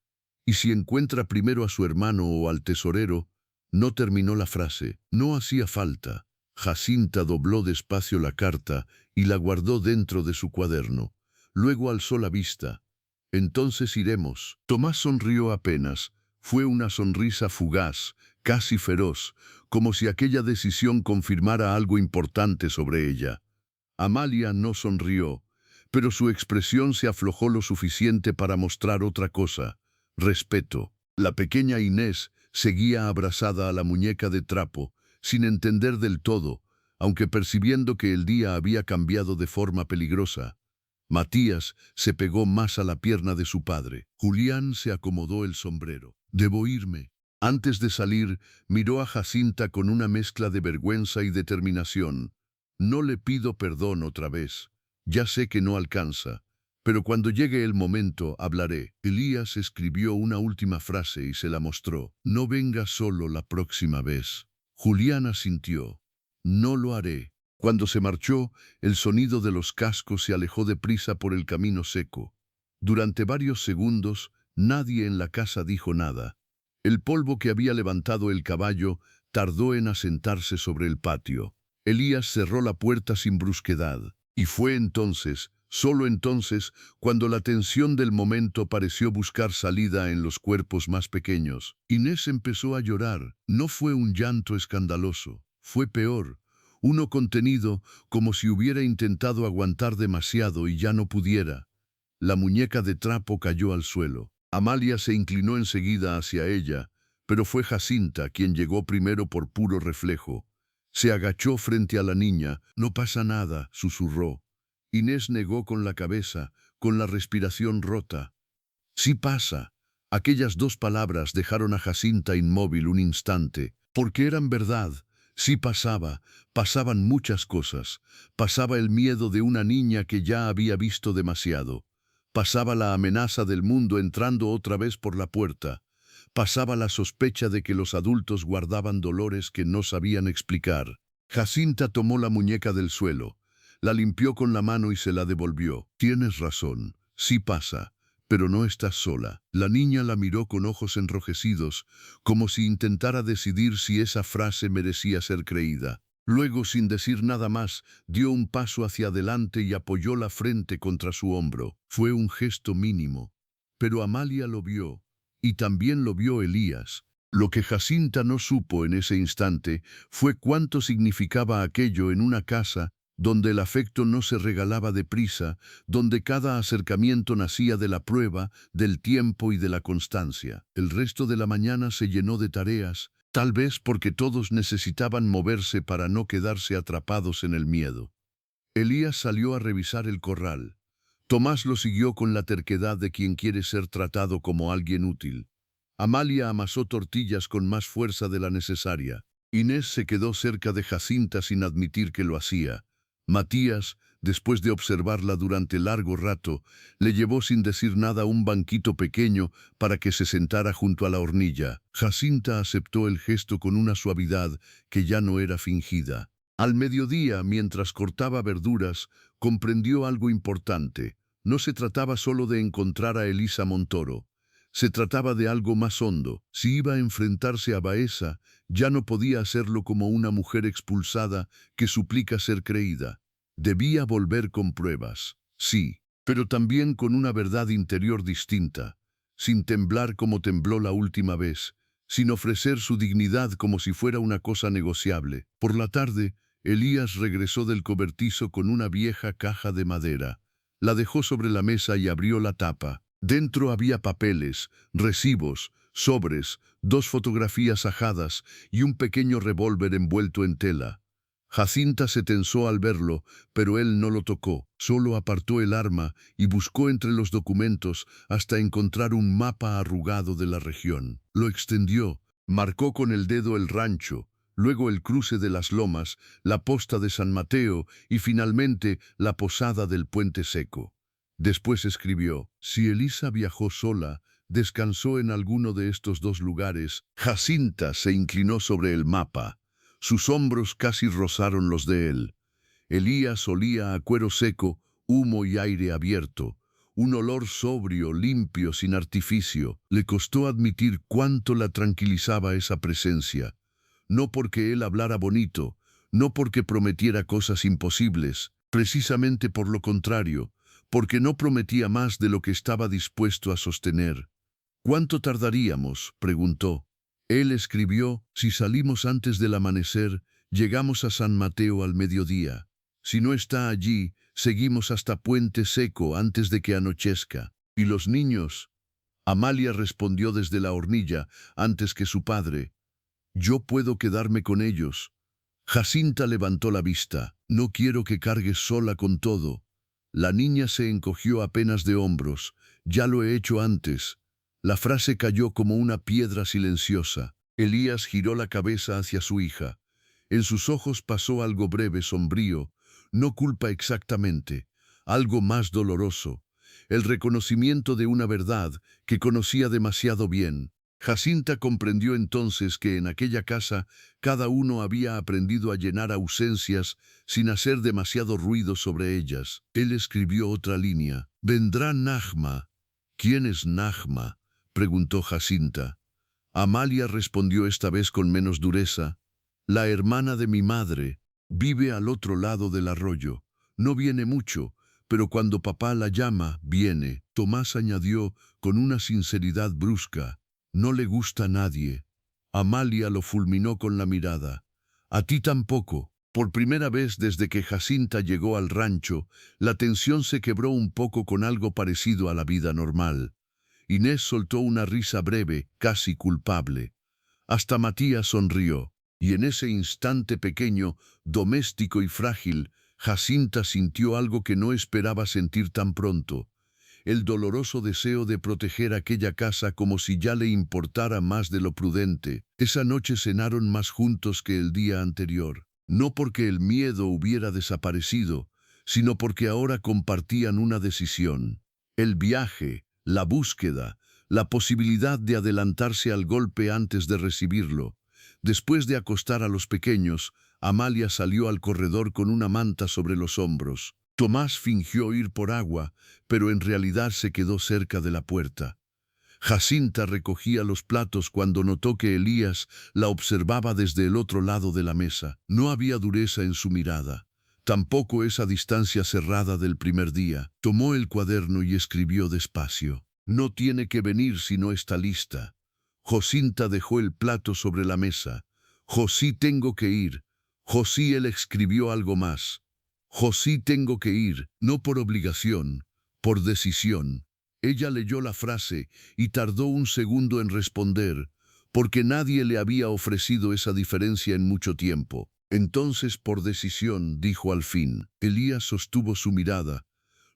Y si encuentra primero a su hermano o al tesorero, no terminó la frase. No hacía falta. Jacinta dobló despacio la carta y la guardó dentro de su cuaderno. Luego alzó la vista. Entonces iremos. Tomás sonrió apenas. Fue una sonrisa fugaz, casi feroz, como si aquella decisión confirmara algo importante sobre ella. Amalia no sonrió, pero su expresión se aflojó lo suficiente para mostrar otra cosa: respeto. La pequeña Inés seguía abrazada a la muñeca de trapo, sin entender del todo, aunque percibiendo que el día había cambiado de forma peligrosa. Matías se pegó más a la pierna de su padre. Julián se acomodó el sombrero. «Debo irme». Antes de salir, miró a Jacinta con una mezcla de vergüenza y determinación. «No le pido perdón otra vez. Ya sé que no alcanza. Pero cuando llegue el momento, hablaré». Elías escribió una última frase y se la mostró. «No venga solo la próxima vez». Julián asintió. «No lo haré». Cuando se marchó, el sonido de los cascos se alejó deprisa por el camino seco. Durante varios segundos, nadie en la casa dijo nada. El polvo que había levantado el caballo tardó en asentarse sobre el patio. Elías cerró la puerta sin brusquedad. Y fue entonces, solo entonces, cuando la tensión del momento pareció buscar salida en los cuerpos más pequeños. Inés empezó a llorar. No fue un llanto escandaloso. Fue peor. Uno contenido, como si hubiera intentado aguantar demasiado y ya no pudiera. La muñeca de trapo cayó al suelo. Amalia se inclinó enseguida hacia ella, pero fue Jacinta quien llegó primero por puro reflejo. Se agachó frente a la niña. «No pasa nada», susurró. Inés negó con la cabeza, con la respiración rota. «Sí pasa». Aquellas dos palabras dejaron a Jacinta inmóvil un instante, porque eran verdad. Sí pasaba, pasaban muchas cosas. Pasaba el miedo de una niña que ya había visto demasiado. Pasaba la amenaza del mundo entrando otra vez por la puerta. Pasaba la sospecha de que los adultos guardaban dolores que no sabían explicar. Jacinta tomó la muñeca del suelo, la limpió con la mano y se la devolvió. «Tienes razón, sí pasa, pero no estás sola». La niña la miró con ojos enrojecidos, como si intentara decidir si esa frase merecía ser creída. Luego, sin decir nada más, dio un paso hacia adelante y apoyó la frente contra su hombro. Fue un gesto mínimo, pero Amalia lo vio, y también lo vio Elías. Lo que Jacinta no supo en ese instante fue cuánto significaba aquello en una casa donde el afecto no se regalaba deprisa, donde cada acercamiento nacía de la prueba, del tiempo y de la constancia. El resto de la mañana se llenó de tareas, tal vez porque todos necesitaban moverse para no quedarse atrapados en el miedo. Elías salió a revisar el corral. Tomás lo siguió con la terquedad de quien quiere ser tratado como alguien útil. Amalia amasó tortillas con más fuerza de la necesaria. Inés se quedó cerca de Jacinta sin admitir que lo hacía. Matías, después de observarla durante largo rato, le llevó sin decir nada a un banquito pequeño para que se sentara junto a la hornilla. Jacinta aceptó el gesto con una suavidad que ya no era fingida. Al mediodía, mientras cortaba verduras, comprendió algo importante. No se trataba solo de encontrar a Elisa Montoro. Se trataba de algo más hondo. Si iba a enfrentarse a Baeza, ya no podía hacerlo como una mujer expulsada que suplica ser creída. Debía volver con pruebas, sí, pero también con una verdad interior distinta, sin temblar como tembló la última vez, sin ofrecer su dignidad como si fuera una cosa negociable. Por la tarde, Elías regresó del cobertizo con una vieja caja de madera. La dejó sobre la mesa y abrió la tapa. Dentro había papeles, recibos, sobres, 2 fotografías ajadas y un pequeño revólver envuelto en tela. Jacinta se tensó al verlo, pero él no lo tocó. Solo apartó el arma y buscó entre los documentos hasta encontrar un mapa arrugado de la región. Lo extendió, marcó con el dedo el rancho, luego el cruce de las lomas, la posta de San Mateo y finalmente la posada del Puente Seco. Después escribió: si Elisa viajó sola, descansó en alguno de estos 2 lugares. Jacinta se inclinó sobre el mapa. Sus hombros casi rozaron los de él. Elías olía a cuero seco, humo y aire abierto. Un olor sobrio, limpio, sin artificio. Le costó admitir cuánto la tranquilizaba esa presencia. No porque él hablara bonito, no porque prometiera cosas imposibles, precisamente por lo contrario, porque no prometía más de lo que estaba dispuesto a sostener. ¿Cuánto tardaríamos?, preguntó. Él escribió: si salimos antes del amanecer, llegamos a San Mateo al mediodía. Si no está allí, seguimos hasta Puente Seco antes de que anochezca. ¿Y los niños? Amalia respondió desde la hornilla, antes que su padre: yo puedo quedarme con ellos. Jacinta levantó la vista. No quiero que cargues sola con todo. La niña se encogió apenas de hombros. Ya lo he hecho antes. La frase cayó como una piedra silenciosa. Elías giró la cabeza hacia su hija. En sus ojos pasó algo breve, sombrío, no culpa exactamente, algo más doloroso, el reconocimiento de una verdad que conocía demasiado bien. Jacinta comprendió entonces que en aquella casa cada uno había aprendido a llenar ausencias sin hacer demasiado ruido sobre ellas. Él escribió otra línea: vendrá Najma. ¿Quién es Najma?, preguntó Jacinta. Amalia respondió esta vez con menos dureza: la hermana de mi madre. Vive al otro lado del arroyo. No viene mucho, pero cuando papá la llama, viene. Tomás añadió con una sinceridad brusca: no le gusta a nadie. Amalia lo fulminó con la mirada. A ti tampoco. Por primera vez desde que Jacinta llegó al rancho, la tensión se quebró un poco con algo parecido a la vida normal. Inés soltó una risa breve, casi culpable. Hasta Matías sonrió. Y en ese instante pequeño, doméstico y frágil, Jacinta sintió algo que no esperaba sentir tan pronto: el doloroso deseo de proteger aquella casa como si ya le importara más de lo prudente. Esa noche cenaron más juntos que el día anterior, no porque el miedo hubiera desaparecido, sino porque ahora compartían una decisión. El viaje, la búsqueda, la posibilidad de adelantarse al golpe antes de recibirlo. Después de acostar a los pequeños, Amalia salió al corredor con una manta sobre los hombros. Tomás fingió ir por agua, pero en realidad se quedó cerca de la puerta. Jacinta recogía los platos cuando notó que Elías la observaba desde el otro lado de la mesa. No había dureza en su mirada, tampoco esa distancia cerrada del primer día. Tomó el cuaderno y escribió despacio: no tiene que venir si no está lista. Jacinta dejó el plato sobre la mesa. Josí, tengo que ir. Josí, él escribió algo más. Josí, tengo que ir, no por obligación, por decisión. Ella leyó la frase y tardó un segundo en responder, porque nadie le había ofrecido esa diferencia en mucho tiempo. Entonces, por decisión, dijo al fin. Elías sostuvo su mirada.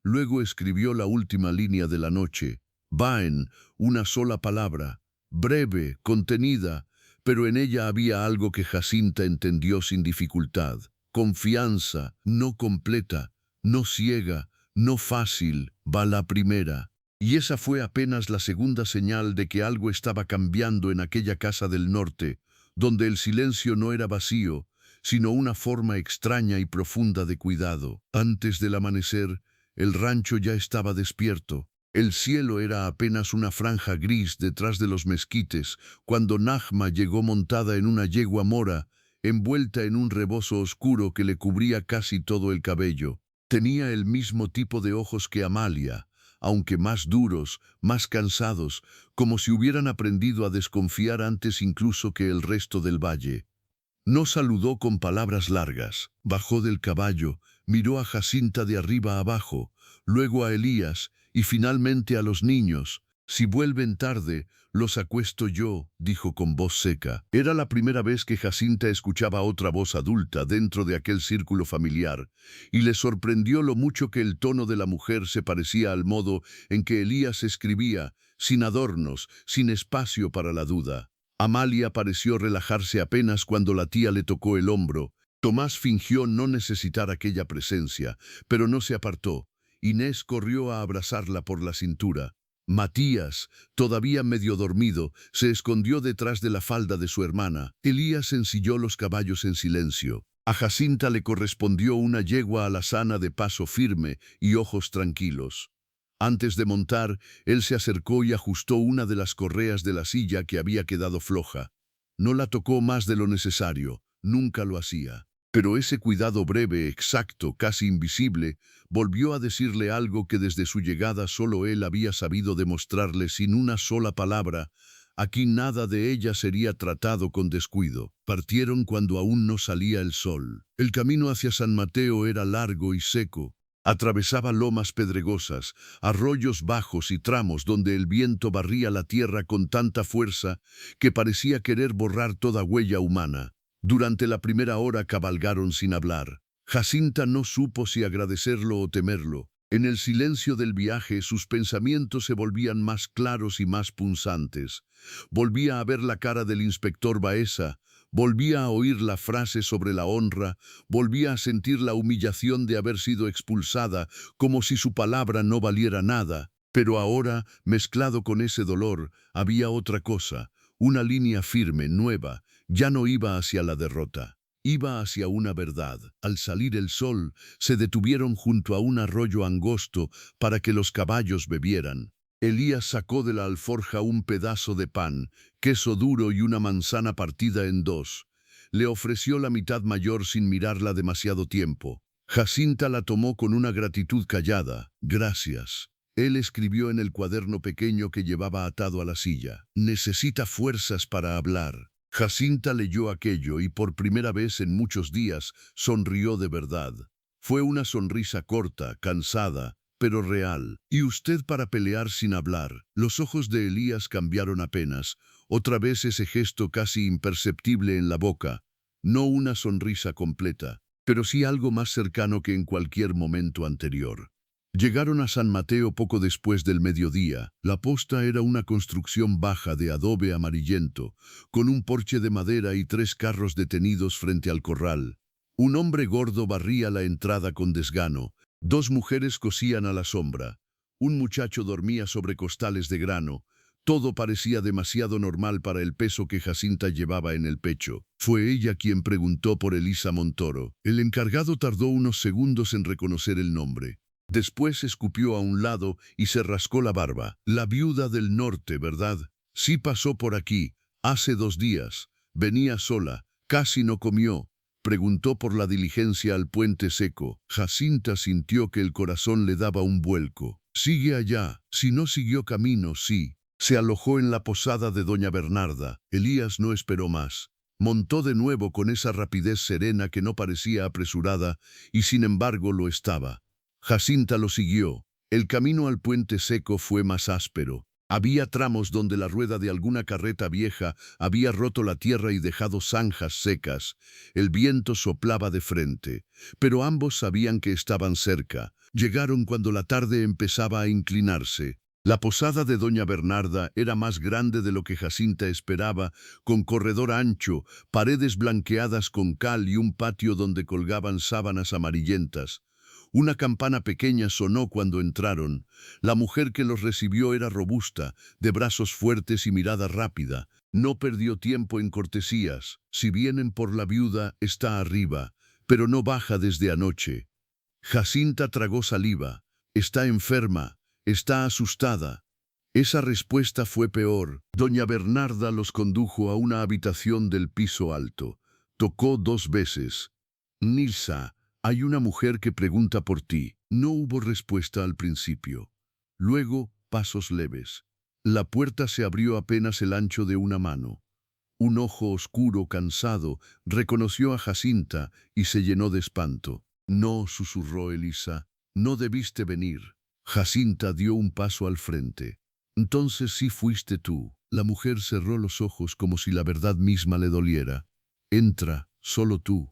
Luego escribió la última línea de la noche. Vaen, una sola palabra, breve, contenida, pero en ella había algo que Jacinta entendió sin dificultad. Confianza, no completa, no ciega, no fácil, va la primera. Y esa fue apenas la segunda señal de que algo estaba cambiando en aquella casa del norte, donde el silencio no era vacío, sino una forma extraña y profunda de cuidado. Antes del amanecer, el rancho ya estaba despierto. El cielo era apenas una franja gris detrás de los mezquites, cuando Najma llegó montada en una yegua mora, envuelta en un rebozo oscuro que le cubría casi todo el cabello. Tenía el mismo tipo de ojos que Amalia, aunque más duros, más cansados, como si hubieran aprendido a desconfiar antes incluso que el resto del valle. No saludó con palabras largas. Bajó del caballo, miró a Jacinta de arriba abajo, luego a Elías y finalmente a los niños. Si vuelven tarde, los acuesto yo, dijo con voz seca. Era la primera vez que Jacinta escuchaba otra voz adulta dentro de aquel círculo familiar, y le sorprendió lo mucho que el tono de la mujer se parecía al modo en que Elías escribía, sin adornos, sin espacio para la duda. Amalia pareció relajarse apenas cuando la tía le tocó el hombro. Tomás fingió no necesitar aquella presencia, pero no se apartó. Inés corrió a abrazarla por la cintura. Matías, todavía medio dormido, se escondió detrás de la falda de su hermana. Elías ensilló los caballos en silencio. A Jacinta le correspondió una yegua alazana de paso firme y ojos tranquilos. Antes de montar, él se acercó y ajustó una de las correas de la silla que había quedado floja. No la tocó más de lo necesario, nunca lo hacía. Pero ese cuidado breve, exacto, casi invisible, volvió a decirle algo que desde su llegada solo él había sabido demostrarle sin una sola palabra. Aquí nada de ella sería tratado con descuido. Partieron cuando aún no salía el sol. El camino hacia San Mateo era largo y seco. Atravesaba lomas pedregosas, arroyos bajos y tramos donde el viento barría la tierra con tanta fuerza que parecía querer borrar toda huella humana. Durante la primera hora cabalgaron sin hablar. Jacinta no supo si agradecerlo o temerlo. En el silencio del viaje sus pensamientos se volvían más claros y más punzantes. Volvía a ver la cara del inspector Baeza, volvía a oír la frase sobre la honra, volvía a sentir la humillación de haber sido expulsada, como si su palabra no valiera nada. Pero ahora, mezclado con ese dolor, había otra cosa, una línea firme, nueva. Ya no iba hacia la derrota, iba hacia una verdad. Al salir el sol, se detuvieron junto a un arroyo angosto para que los caballos bebieran. Elías sacó de la alforja un pedazo de pan, queso duro y una manzana partida en dos. Le ofreció la mitad mayor sin mirarla demasiado tiempo. Jacinta la tomó con una gratitud callada. Gracias. Él escribió en el cuaderno pequeño que llevaba atado a la silla. Necesita fuerzas para hablar. Jacinta leyó aquello y por primera vez en muchos días sonrió de verdad. Fue una sonrisa corta, cansada, pero real. ¿Y usted para pelear sin hablar? Los ojos de Elías cambiaron apenas. Otra vez ese gesto casi imperceptible en la boca. No una sonrisa completa, pero sí algo más cercano que en cualquier momento anterior. Llegaron a San Mateo poco después del mediodía. La posta era una construcción baja de adobe amarillento, con un porche de madera y 3 carros detenidos frente al corral. Un hombre gordo barría la entrada con desgano. 2 mujeres cosían a la sombra. Un muchacho dormía sobre costales de grano. Todo parecía demasiado normal para el peso que Jacinta llevaba en el pecho. Fue ella quien preguntó por Elisa Montoro. El encargado tardó unos segundos en reconocer el nombre. Después escupió a un lado y se rascó la barba. La viuda del norte, ¿verdad? Sí pasó por aquí, hace 2 días. Venía sola, casi no comió. Preguntó por la diligencia al puente seco. Jacinta sintió que el corazón le daba un vuelco. Sigue allá, si no siguió camino, sí. Se alojó en la posada de doña Bernarda. Elías no esperó más. Montó de nuevo con esa rapidez serena que no parecía apresurada y sin embargo lo estaba. Jacinta lo siguió. El camino al puente seco fue más áspero. Había tramos donde la rueda de alguna carreta vieja había roto la tierra y dejado zanjas secas. El viento soplaba de frente, pero ambos sabían que estaban cerca. Llegaron cuando la tarde empezaba a inclinarse. La posada de doña Bernarda era más grande de lo que Jacinta esperaba, con corredor ancho, paredes blanqueadas con cal y un patio donde colgaban sábanas amarillentas. Una campana pequeña sonó cuando entraron. La mujer que los recibió era robusta, de brazos fuertes y mirada rápida. No perdió tiempo en cortesías. Si vienen por la viuda, está arriba, pero no baja desde anoche. Jacinta tragó saliva. Está enferma, está asustada. Esa respuesta fue peor. Doña Bernarda los condujo a una habitación del piso alto. Tocó 2 veces. Nilsa. Hay una mujer que pregunta por ti. No hubo respuesta al principio. Luego, pasos leves. La puerta se abrió apenas el ancho de una mano. Un ojo oscuro, cansado, reconoció a Jacinta y se llenó de espanto. No, susurró Elisa, no debiste venir. Jacinta dio un paso al frente. Entonces sí fuiste tú. La mujer cerró los ojos como si la verdad misma le doliera. Entra, solo tú.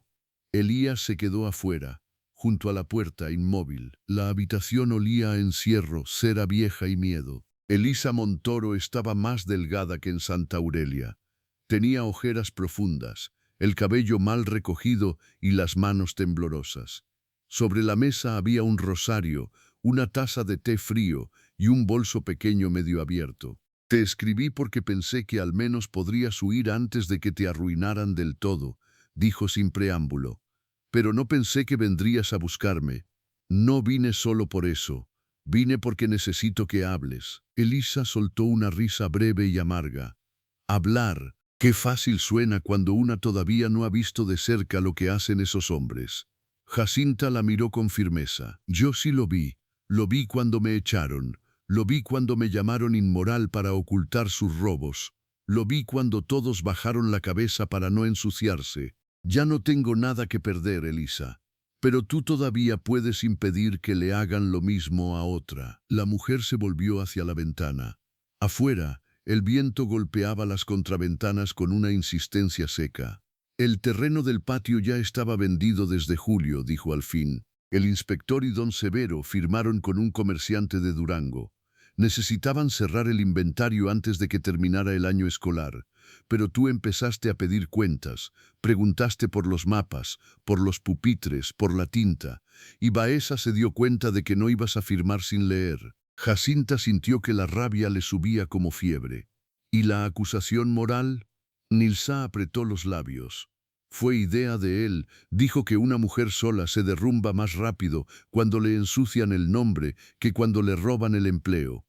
Elías se quedó afuera, junto a la puerta, inmóvil. La habitación olía a encierro, cera vieja y miedo. Elisa Montoro estaba más delgada que en Santa Aurelia. Tenía ojeras profundas, el cabello mal recogido y las manos temblorosas. Sobre la mesa había un rosario, una taza de té frío y un bolso pequeño medio abierto. Te escribí porque pensé que al menos podrías huir antes de que te arruinaran del todo, dijo sin preámbulo. pero no pensé que vendrías a buscarme. No vine solo por eso. Vine porque necesito que hables. Elisa soltó una risa breve y amarga. Hablar. Qué fácil suena cuando una todavía no ha visto de cerca lo que hacen esos hombres. Jacinta la miró con firmeza. Yo sí lo vi. Lo vi cuando me echaron. Lo vi cuando me llamaron inmoral para ocultar sus robos. Lo vi cuando todos bajaron la cabeza para no ensuciarse. Ya no tengo nada que perder, Elisa. Pero tú todavía puedes impedir que le hagan lo mismo a otra. La mujer se volvió hacia la ventana. Afuera, el viento golpeaba las contraventanas con una insistencia seca. El terreno del patio ya estaba vendido desde julio, dijo al fin. El inspector y don Severo firmaron con un comerciante de Durango. Necesitaban cerrar el inventario antes de que terminara el año escolar. Pero tú empezaste a pedir cuentas, preguntaste por los mapas, por los pupitres, por la tinta, y Baeza se dio cuenta de que no ibas a firmar sin leer. Jacinta sintió que la rabia le subía como fiebre. ¿Y la acusación moral? Nilsa apretó los labios. Fue idea de él, dijo que una mujer sola se derrumba más rápido cuando le ensucian el nombre que cuando le roban el empleo.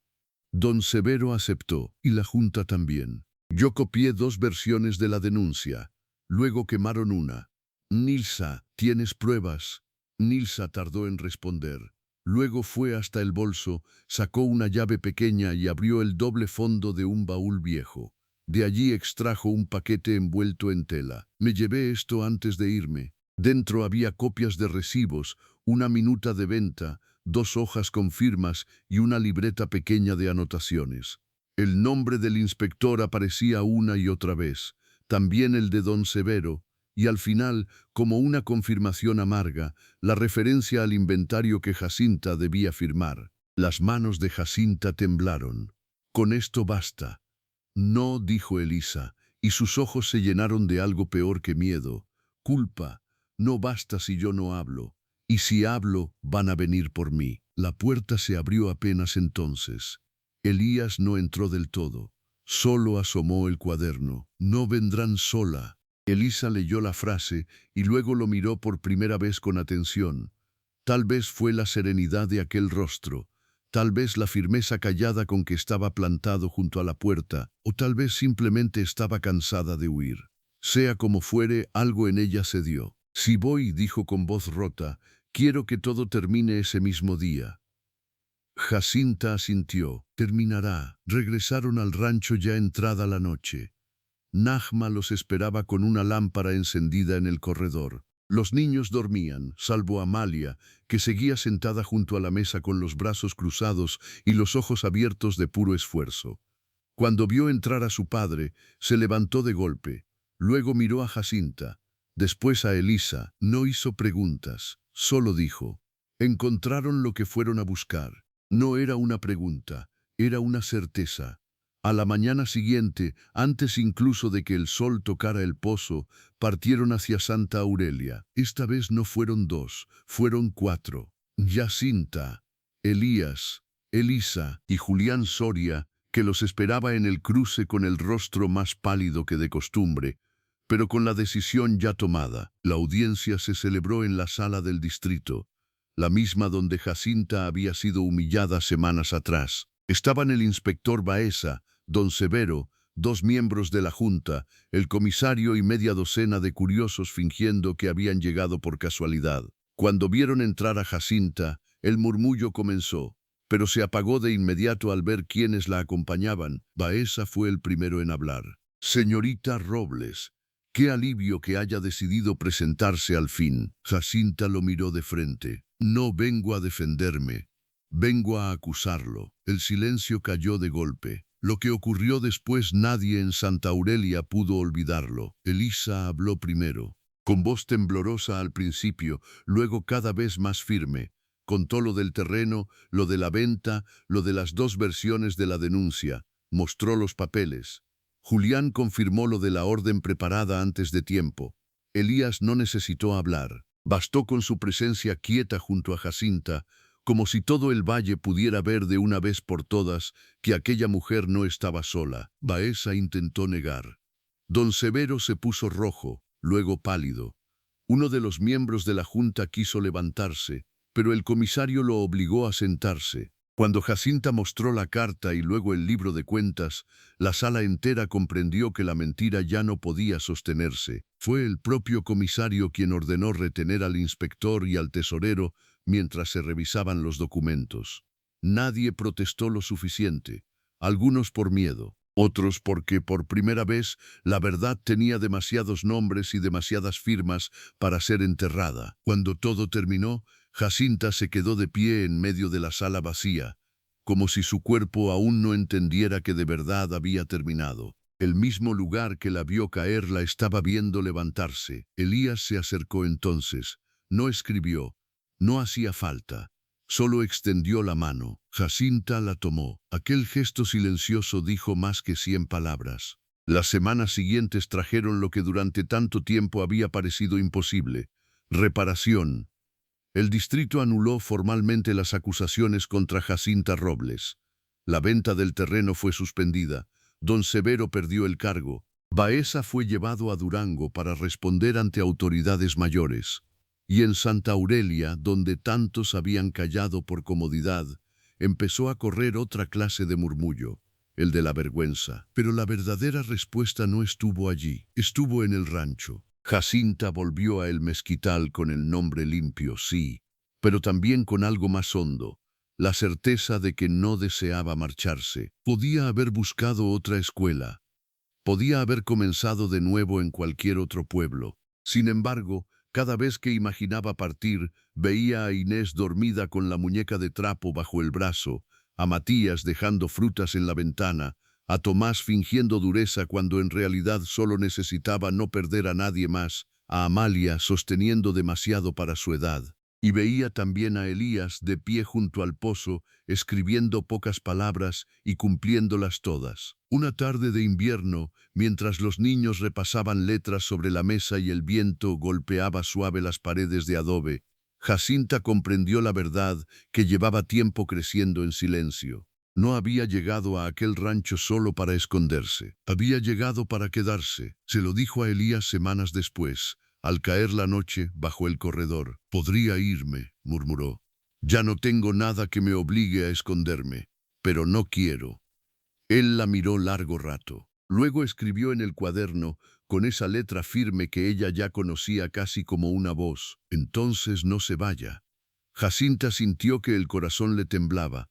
Don Severo aceptó, y la Junta también. Yo copié 2 versiones de la denuncia. Luego quemaron una. Nilsa, ¿tienes pruebas? Nilsa tardó en responder. Luego fue hasta el bolso, sacó una llave pequeña y abrió el doble fondo de un baúl viejo. De allí extrajo un paquete envuelto en tela. Me llevé esto antes de irme. Dentro había copias de recibos, una minuta de venta, 2 hojas con firmas y una libreta pequeña de anotaciones. El nombre del inspector aparecía una y otra vez, también el de don Severo, y al final, como una confirmación amarga, la referencia al inventario que Jacinta debía firmar. Las manos de Jacinta temblaron. Con esto basta. No, dijo Elisa, y sus ojos se llenaron de algo peor que miedo. Culpa. No basta si yo no hablo. Y si hablo, van a venir por mí. La puerta se abrió apenas entonces. Elías no entró del todo. Solo asomó el cuaderno. No vendrán sola. Elisa leyó la frase y luego lo miró por primera vez con atención. Tal vez fue la serenidad de aquel rostro, tal vez la firmeza callada con que estaba plantado junto a la puerta, o tal vez simplemente estaba cansada de huir. Sea como fuere, algo en ella cedió. Si voy, dijo con voz rota, quiero que todo termine ese mismo día. Jacinta asintió. Terminará. Regresaron al rancho ya entrada la noche. Najma los esperaba con una lámpara encendida en el corredor. Los niños dormían, salvo Amalia, que seguía sentada junto a la mesa con los brazos cruzados y los ojos abiertos de puro esfuerzo. Cuando vio entrar a su padre, se levantó de golpe. Luego miró a Jacinta, después a Elisa. No hizo preguntas, solo dijo: encontraron lo que fueron a buscar. No era una pregunta, era una certeza. A la mañana siguiente, antes incluso de que el sol tocara el pozo, partieron hacia Santa Aurelia. Esta vez no fueron 2, fueron 4. Jacinta, Elías, Elisa y Julián Soria, que los esperaba en el cruce con el rostro más pálido que de costumbre, pero con la decisión ya tomada. La audiencia se celebró en la sala del distrito, la misma donde Jacinta había sido humillada semanas atrás. Estaban el inspector Baeza, don Severo, 2 miembros de la Junta, el comisario y media docena de curiosos fingiendo que habían llegado por casualidad. Cuando vieron entrar a Jacinta, el murmullo comenzó, pero se apagó de inmediato al ver quiénes la acompañaban. Baeza fue el primero en hablar. Señorita Robles, qué alivio que haya decidido presentarse al fin. Jacinta lo miró de frente. No vengo a defenderme. Vengo a acusarlo. El silencio cayó de golpe. Lo que ocurrió después nadie en Santa Aurelia pudo olvidarlo. Elisa habló primero. Con voz temblorosa al principio, luego cada vez más firme. Contó lo del terreno, lo de la venta, lo de las 2 versiones de la denuncia. Mostró los papeles. Julián confirmó lo de la orden preparada antes de tiempo. Elías no necesitó hablar. Bastó con su presencia quieta junto a Jacinta, como si todo el valle pudiera ver de una vez por todas que aquella mujer no estaba sola. Baeza intentó negar. Don Severo se puso rojo, luego pálido. Uno de los miembros de la junta quiso levantarse, pero el comisario lo obligó a sentarse. Cuando Jacinta mostró la carta y luego el libro de cuentas, la sala entera comprendió que la mentira ya no podía sostenerse. Fue el propio comisario quien ordenó retener al inspector y al tesorero mientras se revisaban los documentos. Nadie protestó lo suficiente, algunos por miedo, otros porque por primera vez la verdad tenía demasiados nombres y demasiadas firmas para ser enterrada. Cuando todo terminó, Jacinta se quedó de pie en medio de la sala vacía, como si su cuerpo aún no entendiera que de verdad había terminado. El mismo lugar que la vio caer la estaba viendo levantarse. Elías se acercó entonces. No escribió. No hacía falta. Solo extendió la mano. Jacinta la tomó. Aquel gesto silencioso dijo más que 100 palabras. Las semanas siguientes trajeron lo que durante tanto tiempo había parecido imposible: reparación. El distrito anuló formalmente las acusaciones contra Jacinta Robles. La venta del terreno fue suspendida. Don Severo perdió el cargo. Baeza fue llevado a Durango para responder ante autoridades mayores. Y en Santa Aurelia, donde tantos habían callado por comodidad, empezó a correr otra clase de murmullo, el de la vergüenza. Pero la verdadera respuesta no estuvo allí, estuvo en el rancho. Jacinta volvió a El Mezquital con el nombre limpio, sí, pero también con algo más hondo, la certeza de que no deseaba marcharse. Podía haber buscado otra escuela, podía haber comenzado de nuevo en cualquier otro pueblo. Sin embargo, cada vez que imaginaba partir, veía a Inés dormida con la muñeca de trapo bajo el brazo, a Matías dejando frutas en la ventana, a Tomás fingiendo dureza cuando en realidad solo necesitaba no perder a nadie más, a Amalia sosteniendo demasiado para su edad. Y veía también a Elías de pie junto al pozo, escribiendo pocas palabras y cumpliéndolas todas. Una tarde de invierno, mientras los niños repasaban letras sobre la mesa y el viento golpeaba suave las paredes de adobe, Jacinta comprendió la verdad que llevaba tiempo creciendo en silencio. No había llegado a aquel rancho solo para esconderse. Había llegado para quedarse. Se lo dijo a Elías semanas después, al caer la noche bajo el corredor. «Podría irme», murmuró. «Ya no tengo nada que me obligue a esconderme, pero no quiero». Él la miró largo rato. Luego escribió en el cuaderno, con esa letra firme que ella ya conocía casi como una voz: «Entonces no se vaya». Jacinta sintió que el corazón le temblaba.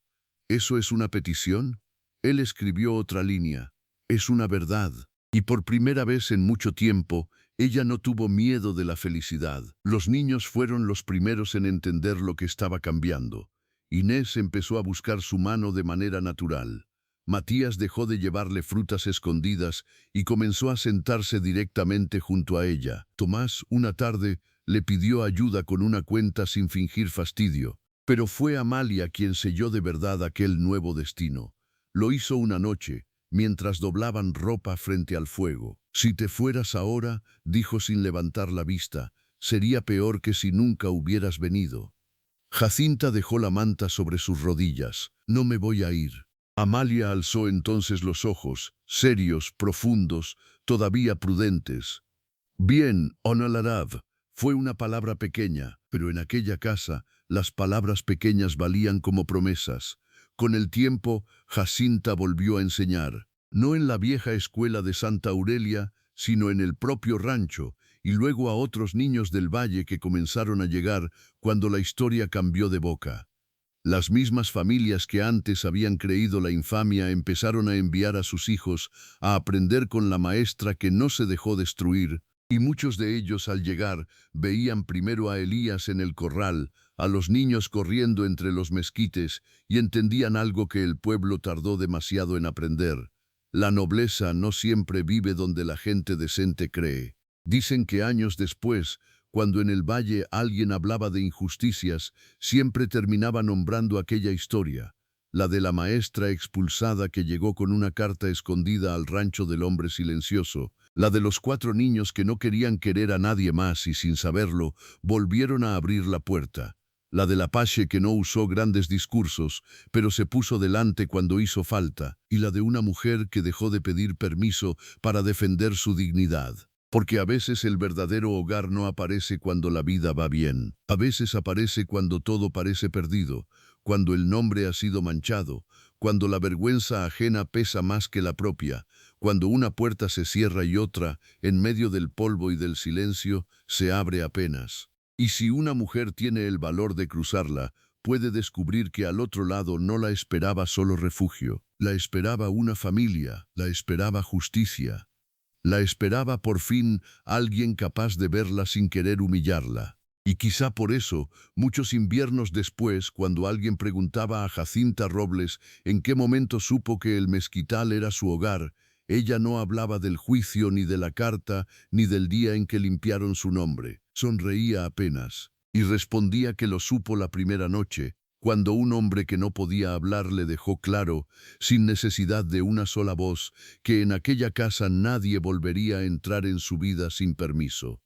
¿Eso es una petición? Él escribió otra línea: «Es una verdad». Y por primera vez en mucho tiempo, ella no tuvo miedo de la felicidad. Los niños fueron los primeros en entender lo que estaba cambiando. Inés empezó a buscar su mano de manera natural. Matías dejó de llevarle frutas escondidas y comenzó a sentarse directamente junto a ella. Tomás, una tarde, le pidió ayuda con una cuenta sin fingir fastidio. Pero fue Amalia quien selló de verdad aquel nuevo destino. Lo hizo una noche, mientras doblaban ropa frente al fuego. «Si te fueras ahora», dijo sin levantar la vista, «sería peor que si nunca hubieras venido». Jacinta dejó la manta sobre sus rodillas. «No me voy a ir». Amalia alzó entonces los ojos, serios, profundos, todavía prudentes. «Bien, Onalarav». Fue una palabra pequeña, pero en aquella casa las palabras pequeñas valían como promesas. Con el tiempo, Jacinta volvió a enseñar, no en la vieja escuela de Santa Aurelia, sino en el propio rancho, y luego a otros niños del valle que comenzaron a llegar cuando la historia cambió de boca. Las mismas familias que antes habían creído la infamia empezaron a enviar a sus hijos a aprender con la maestra que no se dejó destruir, y muchos de ellos al llegar veían primero a Elías en el corral, a los niños corriendo entre los mezquites, y entendían algo que el pueblo tardó demasiado en aprender. La nobleza no siempre vive donde la gente decente cree. Dicen que años después, cuando en el valle alguien hablaba de injusticias, siempre terminaba nombrando aquella historia, la de la maestra expulsada que llegó con una carta escondida al rancho del hombre silencioso, la de los 4 niños que no querían querer a nadie más y sin saberlo, volvieron a abrir la puerta, la del apache que no usó grandes discursos, pero se puso delante cuando hizo falta, y la de una mujer que dejó de pedir permiso para defender su dignidad. Porque a veces el verdadero hogar no aparece cuando la vida va bien. A veces aparece cuando todo parece perdido, cuando el nombre ha sido manchado, cuando la vergüenza ajena pesa más que la propia, cuando una puerta se cierra y otra, en medio del polvo y del silencio, se abre apenas. Y si una mujer tiene el valor de cruzarla, puede descubrir que al otro lado no la esperaba solo refugio, la esperaba una familia, la esperaba justicia. La esperaba por fin alguien capaz de verla sin querer humillarla. Y quizá por eso, muchos inviernos después, cuando alguien preguntaba a Jacinta Robles en qué momento supo que el mezquital era su hogar, ella no hablaba del juicio, ni de la carta, ni del día en que limpiaron su nombre. Sonreía apenas, y respondía que lo supo la primera noche, cuando un hombre que no podía hablar le dejó claro, sin necesidad de una sola voz, que en aquella casa nadie volvería a entrar en su vida sin permiso.